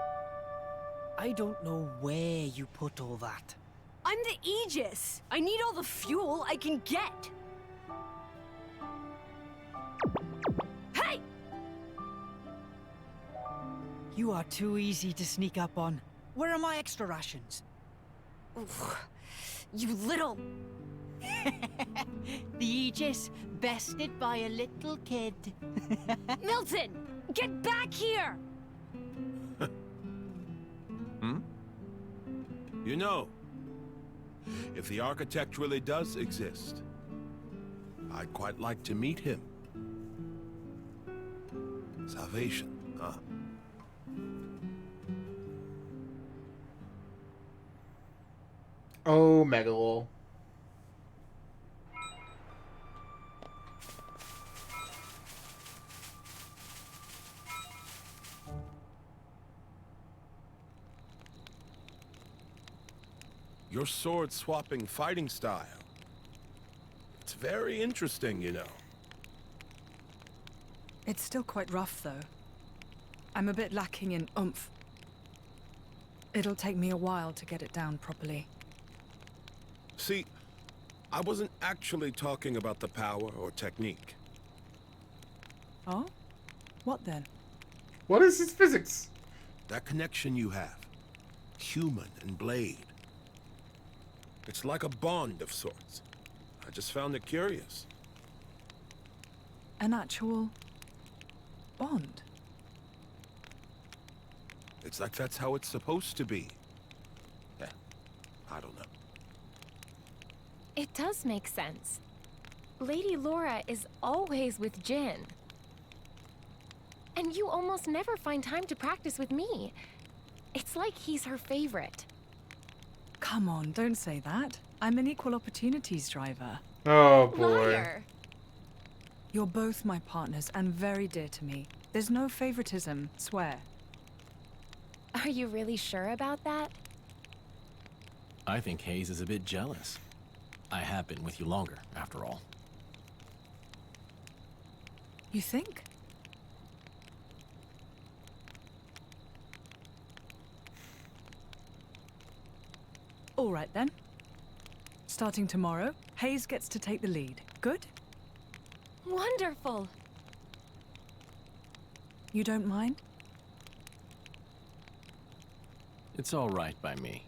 I don't know where you put all that. I'm the Aegis. I need all the fuel I can get. Hey! You are too easy to sneak up on. Where are my extra rations? Oof. You little... The Aegis, bested by a little kid. Milton! Get back here! You know, if the architect really does exist, I'd quite like to meet him. Salvation, huh? Oh, Megalol. Your sword-swapping fighting style. It's very interesting, you know. It's still quite rough, though. I'm a bit lacking in oomph. It'll take me a while to get it down properly. See, I wasn't actually talking about the power or technique. Oh? What then? What is his physics? That connection you have. Human and blade. It's like a bond of sorts. I just found it curious. An actual... bond? It's like that's how it's supposed to be. Yeah, I don't know. It does make sense. Lady Laura is always with Jin. And you almost never find time to practice with me. It's like he's her favorite. Come on, don't say that. I'm an equal opportunities driver. Oh, boy. Liar. You're both my partners and very dear to me. There's no favoritism, swear. Are you really sure about that? I think Hayes is a bit jealous. I have been with you longer, after all. You think? All right then. Starting tomorrow, Hayes gets to take the lead. Good? Wonderful. You don't mind? It's all right by me.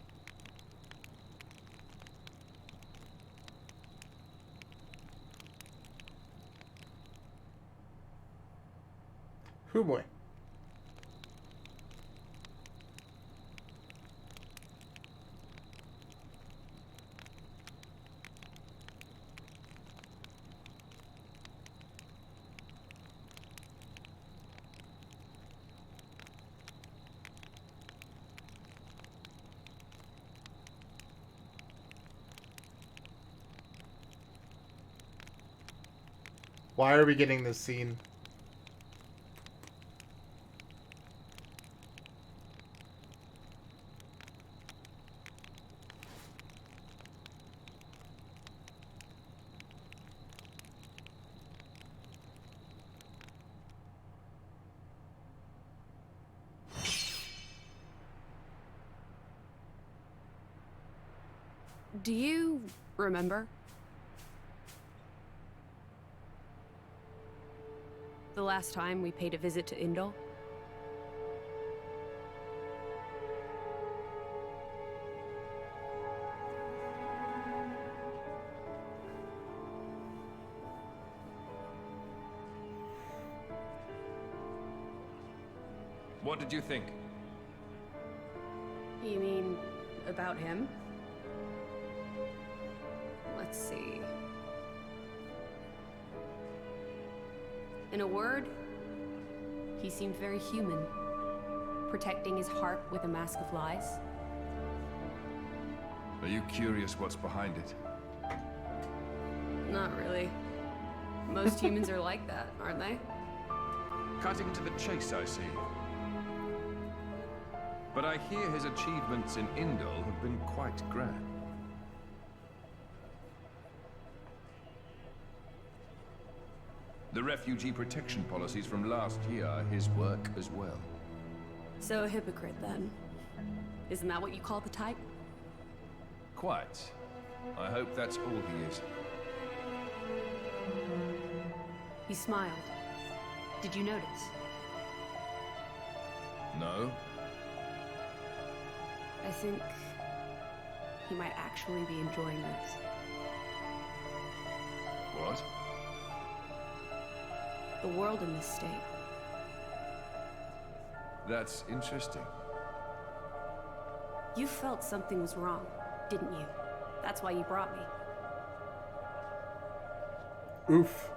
Hoo boy. Why are we getting this scene? Do you remember? The last time we paid a visit to Indol? What did you think? You mean about him? Let's see. In a word, he seemed very human, protecting his heart with a mask of lies. Are you curious what's behind it? Not really. Most humans are like that, aren't they? Cutting to the chase, I see. But I hear his achievements in Indol have been quite grand. The refugee protection policies from last year are his work as well. So a hypocrite, then. Isn't that what you call the type? Quite. I hope that's all he is. He smiled. Did you notice? No? I think he might actually be enjoying this. What? The world in this state. That's interesting. You felt something was wrong, didn't you? That's why you brought me. Oof.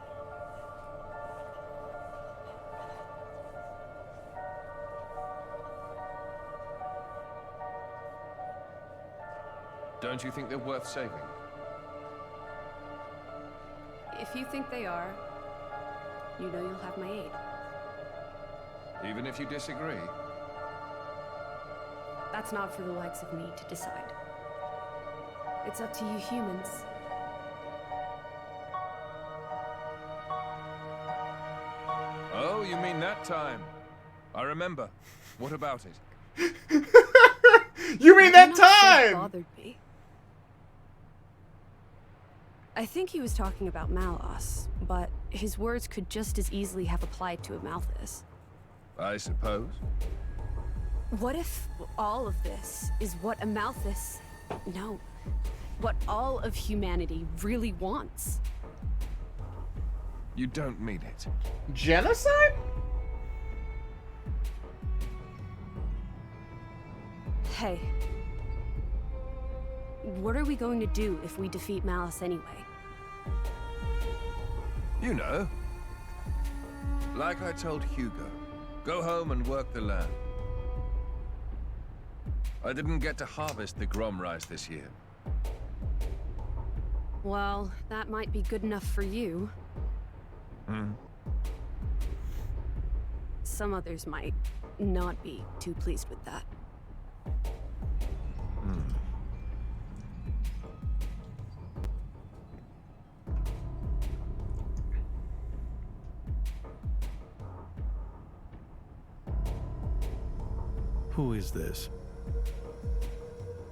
Don't you think they're worth saving? If you think they are, you know you'll have my aid. Even if you disagree? That's not for the likes of me to decide. It's up to you humans. Oh, you mean that time? I remember. What about it? You mean that time? Bothered me. I think he was talking about Malos, but his words could just as easily have applied to a Malthus. I suppose. What if all of this is what a Malthus... No. What all of humanity really wants? You don't mean it. Genocide? Hey. What are we going to do if we defeat Malice anyway? You know. Like I told Hugo. Go home and work the land. I didn't get to harvest the Grom rice this year. Well, that might be good enough for you. Some others might not be too pleased with that. Who is this?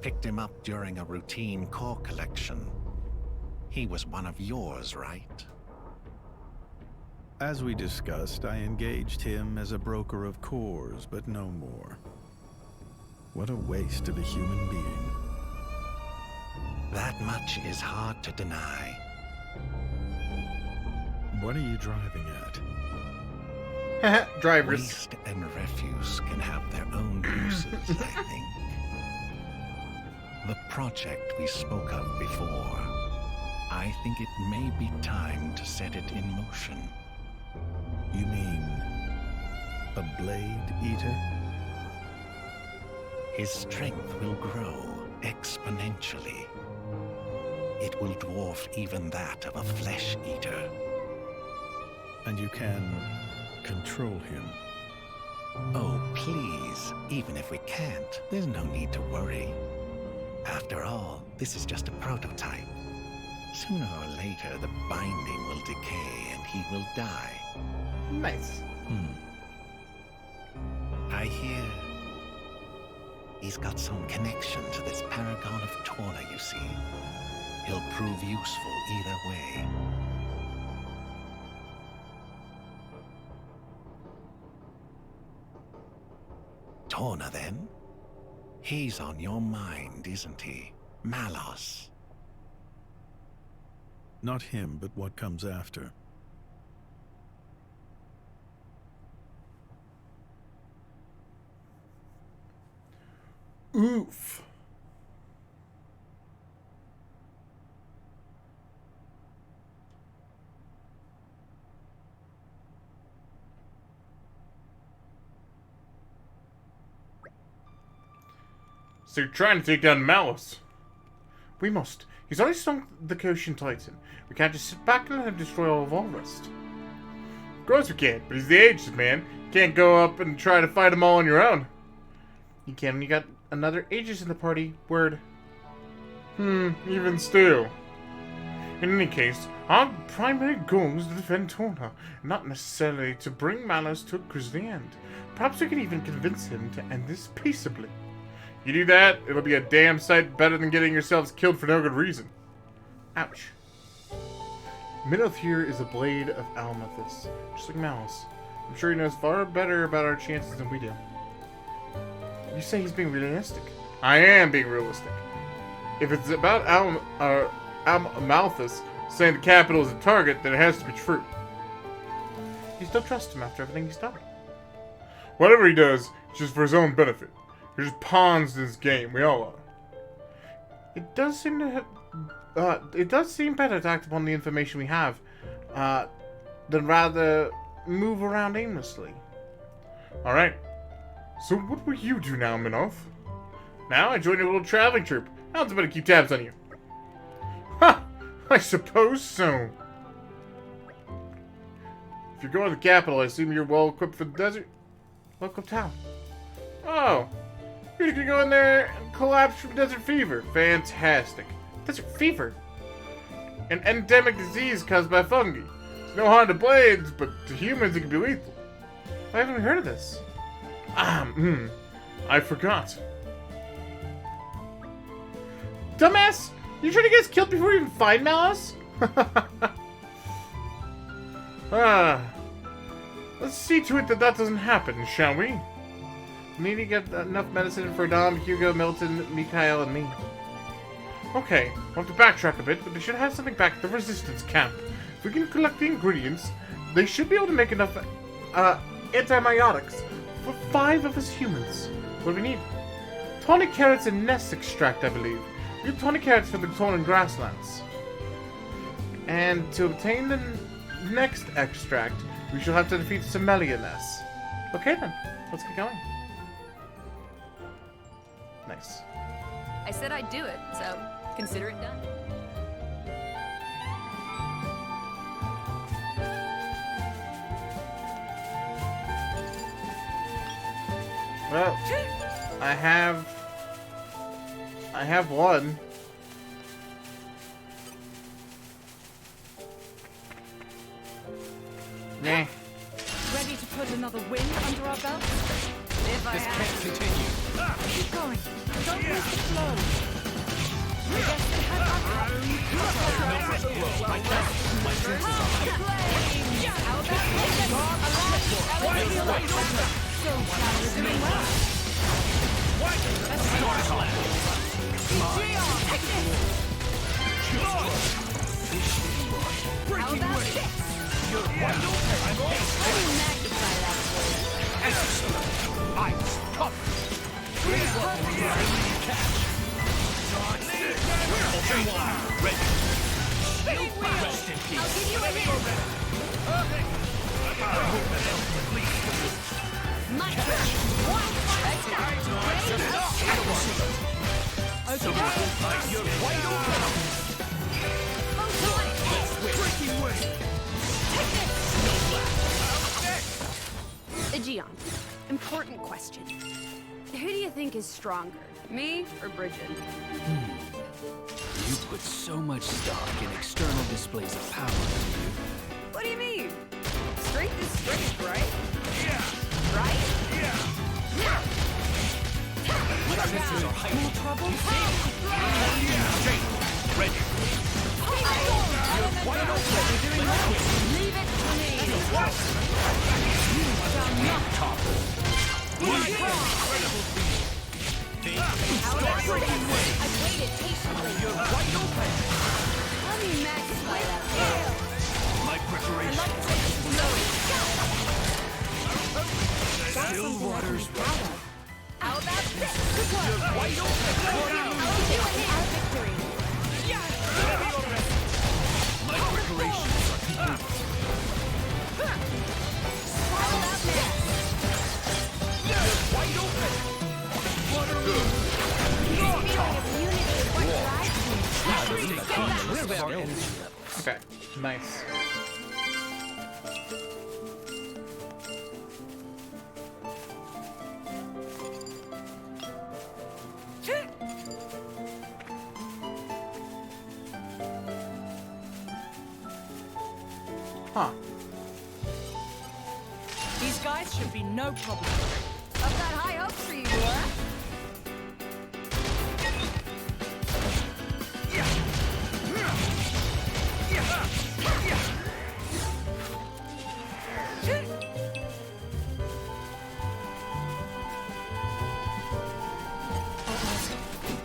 Picked him up during a routine core collection. He was one of yours, right? As we discussed, I engaged him as a broker of cores, but no more. What a waste of a human being. That much is hard to deny. What are you driving at? Drivers. Waste and refuse can have their own uses, I think. The project we spoke of before, I think it may be time to set it in motion. You mean a blade eater? His strength will grow exponentially. It will dwarf even that of a flesh eater. And you can control him? Oh, please. Even if we can't, there's no need to worry. After all, this is just a prototype. Sooner or later, the binding will decay and he will die. Nice. I hear he's got some connection to this paragon of Torna, you see. He'll prove useful either way. Torna, then? He's on your mind, isn't he? Malos. Not him, but what comes after. Oof. So you're trying to take down Malos? We must. He's already sunk the Koshin Titan. We can't just sit back and let him destroy all of Allrest. Of course we can't, but he's the Aegis man. You can't go up and try to fight them all on your own. You can when you got another Aegis in the party. Word. Even still. In any case, our primary goal is to defend Torna, not necessarily to bring Malos to a grisly end. Perhaps we can even convince him to end this peaceably. You do that, it'll be a damn sight better than getting yourselves killed for no good reason. Ouch. Monolith here is a blade of Almathus, just like Malos. I'm sure he knows far better about our chances than we do. You say he's being realistic. I am being realistic. If it's about Almathus saying the capital is a target, then it has to be true. You still trust him after everything he's done? Whatever he does, it's just for his own benefit. You're just pawns in this game. We all are. It does seem to it does seem better to act upon the information we have, than rather move around aimlessly. All right. So what will you do now, Minov? Now I join your little traveling troupe. I'll better keep tabs on you. Ha! I suppose so. If you're going to the capital, I assume you're well equipped for the desert. Local town. Oh. You're just gonna go in there and collapse from desert fever. Fantastic. Desert fever? An endemic disease caused by fungi. It's no harm to blades, but to humans it can be lethal. I haven't heard of this. I forgot. Dumbass! You trying to get us killed before we even find Malos? Let's see to it that that doesn't happen, shall we? We need to get enough medicine for Dom, Hugo, Milton, Mikhail, and me. Okay, we'll have to backtrack a bit, but they should have something back at the Resistance camp. If we can collect the ingredients, they should be able to make enough antibiotics for 5 of us humans. What do we need? Tonic carrots and nest extract, I believe. We have tonic carrots for the Tornan grasslands. And to obtain the next extract, we shall have to defeat Semelia nests. Okay then, let's get going. Nice. I said I'd do it, so consider it done. Well, I have one. Nah. Ready to put another win under our belt? If I This have can't continue. Keep going. Don't miss the flow. I guess they have our My strength is on. How about this? So Shadow's doing well. Take this. How about this? You're wide open. I'm all Let me magnify that for you. Ice cover. Open wide. Ready. Rest in peace. I'll give you a hint. My turn. Wildfire style. So you're wide open. Let's win. Breaking way. Take this. No blast. Aegeon, important question. Who do you think is stronger, me or Bridget? You put so much stock in external displays of power, do you? What do you mean? Strength is strength, right? Yeah. Right? Yeah. My senses are heightened. More trouble? Straight. Ready. You're wide open. Let's win. Leave it to me. Topple. Incredible feat. How about this? I've waited patiently. You're wide open. Let me magnify that. My preparation. Still waters run. How about this? You're wide open. I'll do it. Our victory. My preparations are complete. How about this? You're wide open. Waterloo. This feeling of unity is what drives me. Okay, nice. Huh. These guys should be no problem. I've got high hopes for you, Laura.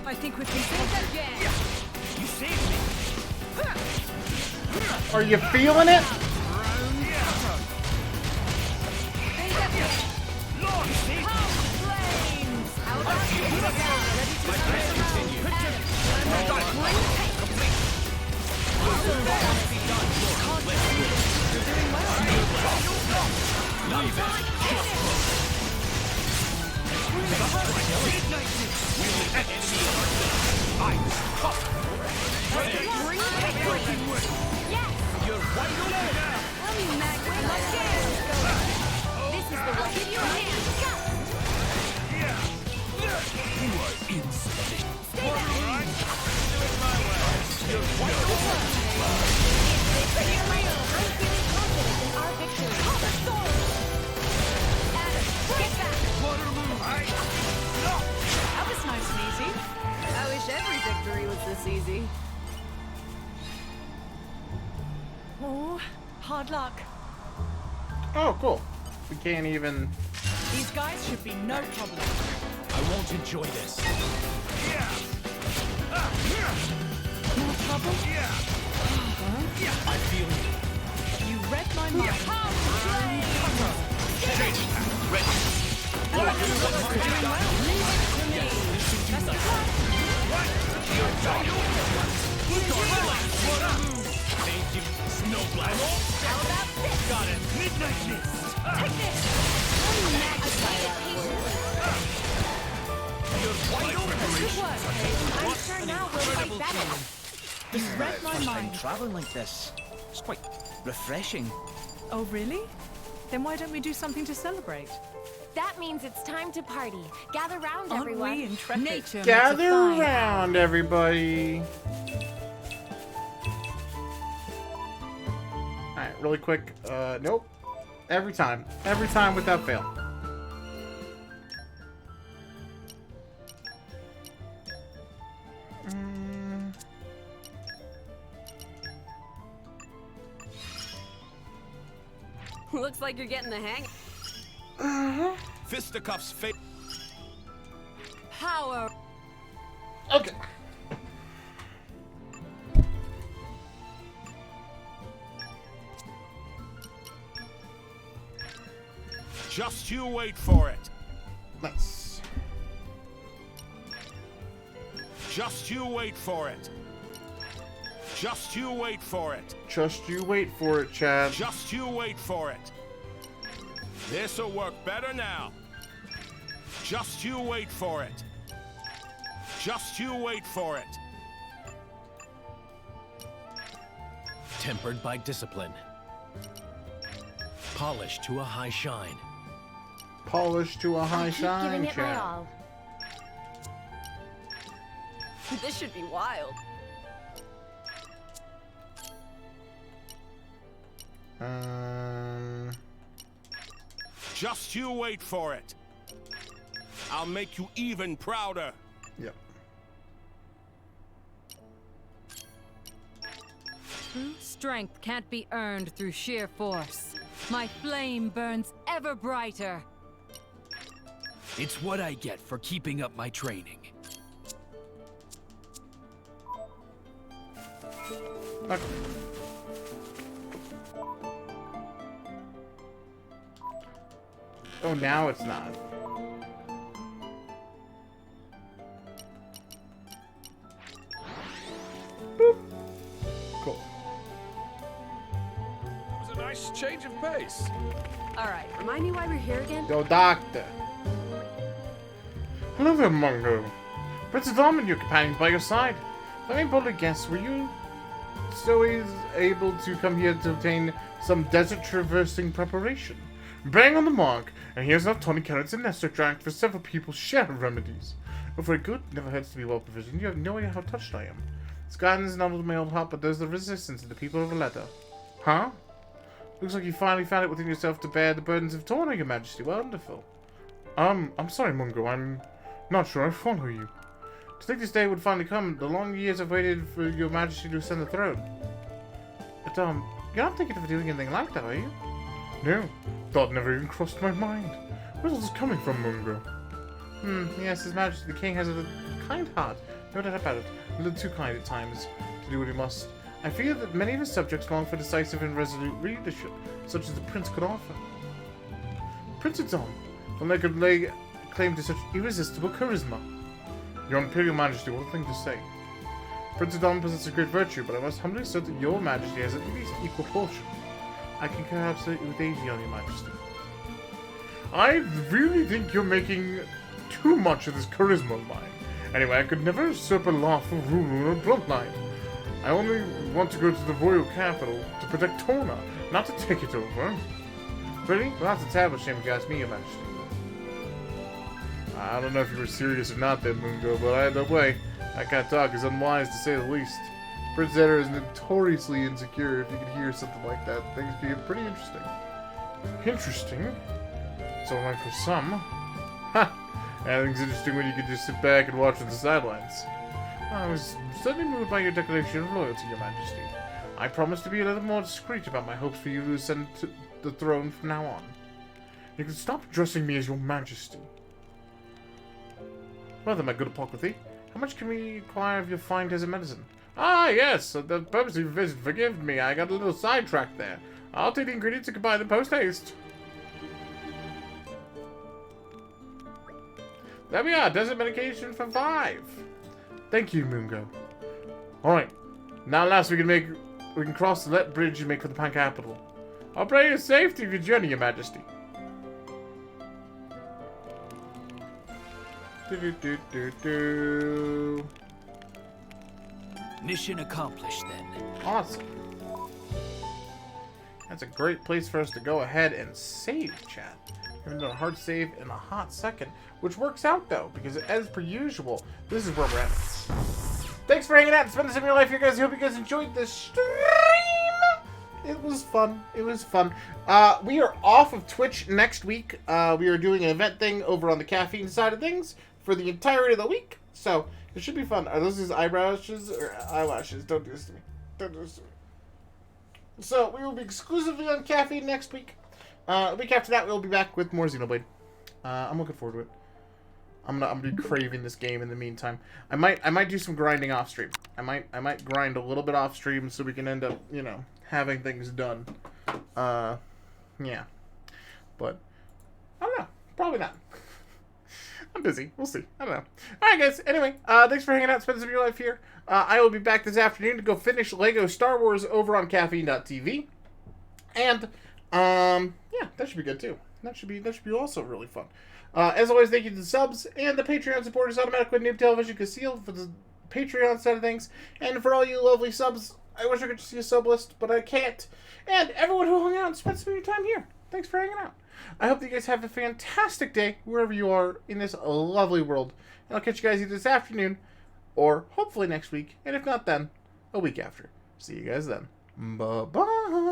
I think we can save Again. You saved me. Are you feeling it? Lord, you saved me. Flames. How about this? My quest continues. Complete. Let's win. You're doing well. Leave it. Midnight is wielding enemy ice. Breaking way. Yes. You're wide open now. Let me magnify that. This is the way. I'll give you a hand. You are insufficient. Stay back. Do it my way. You're wide open. I'm feeling confident in our victory. Call the storm. Adam, get back. Waterloo. That was nice and easy. I wish every victory was this easy. Oh, hard luck. Oh, cool. We can't even... These guys should be no problem. I won't enjoy this. More trouble? I feel you. You read my mind. Ready. Thank you. Snow blast. How about this? Got it. Midnight mist. Take this. Let me magnify that for you. You're wide open. Good work, Paige. I'm sure now we'll fight better. You read my mind. traveling like this. It's quite refreshing. Oh, really? Then why don't we do something to celebrate? That means it's time to party. Gather round, Aren't everyone. we intrepid? Nature makes a Gather fine around, everybody. Alright, really quick. Nope. Every time. Every time without fail. Looks like you're getting the hang. Fisticuffs fate. Power. Okay. Just you wait for it. Nice. Just you wait for it. Just you wait for it. Just you wait for it, Chad. Just you wait for it. This'll work better now. Just you wait for it. Just you wait for it. Tempered by discipline. Polished to a high shine. Polished to a high I'll keep shine, giving it my Chad. all. This should be wild. Just you wait for it. I'll make you even prouder. Yep. True strength can't be earned through sheer force. My flame burns ever brighter. It's what I get for keeping up my training. Okay. Oh, now it's not. Boop. Cool. It was a nice change of pace. Alright, remind me why we're here again? Yo, Doctor. Hello there, Mungo. Prince Adam and your companions by your side. Let me boldly guess, were you always able to come here to obtain some desert traversing preparation? Bang on the mark, and here's enough 20 carrots and extract for several people's share of remedies. But for a good, never hurts to be well provisioned. You have no idea how touched I am. This garden is not only my old heart, but there's the resistance of the people of Valletta. Huh? Looks like you finally found it within yourself to bear the burdens of Torna, Your Majesty. Wonderful. I'm sorry, Mungo. I'm not sure I follow you. To think this day would finally come, the long years I've waited for Your Majesty to ascend the throne. But, you're not thinking of doing anything like that, are you? No. Thought never even crossed my mind. Where's all this coming from, Mungo? Yes, His Majesty the King has a kind heart. No doubt about it. A little too kind at times to do what he must. I fear that many of his subjects long for decisive and resolute leadership, such as the Prince could offer. Prince Adam, when they could lay claim to such irresistible charisma. Your Imperial Majesty, what a thing to say. Prince Adam possesses great virtue, but I must humbly assert that Your Majesty has at least equal portion. I concur absolutely with Daisy on Your Majesty. I really think you're making too much of this charisma of mine. Anyway, I could never usurp a lawful ruler or bloodline. I only want to go to the royal capital to protect Torna, not to take it over. Really? Well, that's a terrible shame if you ask me, Your Majesty. I don't know if you were serious or not there, Mungo, but either way, that kind of talk is unwise to say the least. Prince Zeta is notoriously insecure. If you could hear something like that, things could get pretty interesting. Interesting? So like for some. Ha! Everything's interesting when you can just sit back and watch from the sidelines. I was certainly moved by your declaration of loyalty, Your Majesty. I promise to be a little more discreet about my hopes for you to ascend to the throne from now on. You can stop addressing me as Your Majesty. Well then, my good Apocryphy, how much can we acquire of your fine desert medicine? Ah, yes, the purpose of your visit. Forgive me, I got a little sidetracked there. I'll take the ingredients and combine them post-haste. There we are, desert medication for 5. Thank you, Mungo. Alright, now last we can cross the Let Bridge and make for the Pan Capital. I'll pray your safety of your journey, Your Majesty. Mission accomplished, then. Awesome. That's a great place for us to go ahead and save, chat. We haven't done a hard save in a hot second, which works out, though, because as per usual, this is where we're at. Thanks for hanging out and spending some of your life here, guys. I hope you guys enjoyed this stream. It was fun. It was fun. We are off of Twitch next week. We are doing an event thing over on the caffeine side of things for the entirety of the week. So, it should be fun. Are those his eyelashes or eyelashes? Don't do this to me. Don't do this to me. So, we will be exclusively on caffeine next week. The week after that, we'll be back with more Xenoblade. I'm looking forward to it. I'm gonna be craving this game in the meantime. I might do some grinding off stream. I might grind a little bit off stream so we can end up, you know, having things done. Yeah. But I don't know. Probably not. I'm busy. We'll see. I don't know. Alright, guys. Anyway, thanks for hanging out. Spend some of your life here. I will be back this afternoon to go finish Lego Star Wars over on caffeine.tv. And, yeah, that should be good, too. That should be also really fun. As always, thank you to the subs and the Patreon supporters, Automatic Noob Television, Concealed for the Patreon side of things. And for all you lovely subs, I wish I could see a sub list, but I can't. And everyone who hung out and spent some of your time here, thanks for hanging out. I hope that you guys have a fantastic day wherever you are in this lovely world. And I'll catch you guys either this afternoon or hopefully next week. And if not then, a week after. See you guys then. Bye-bye.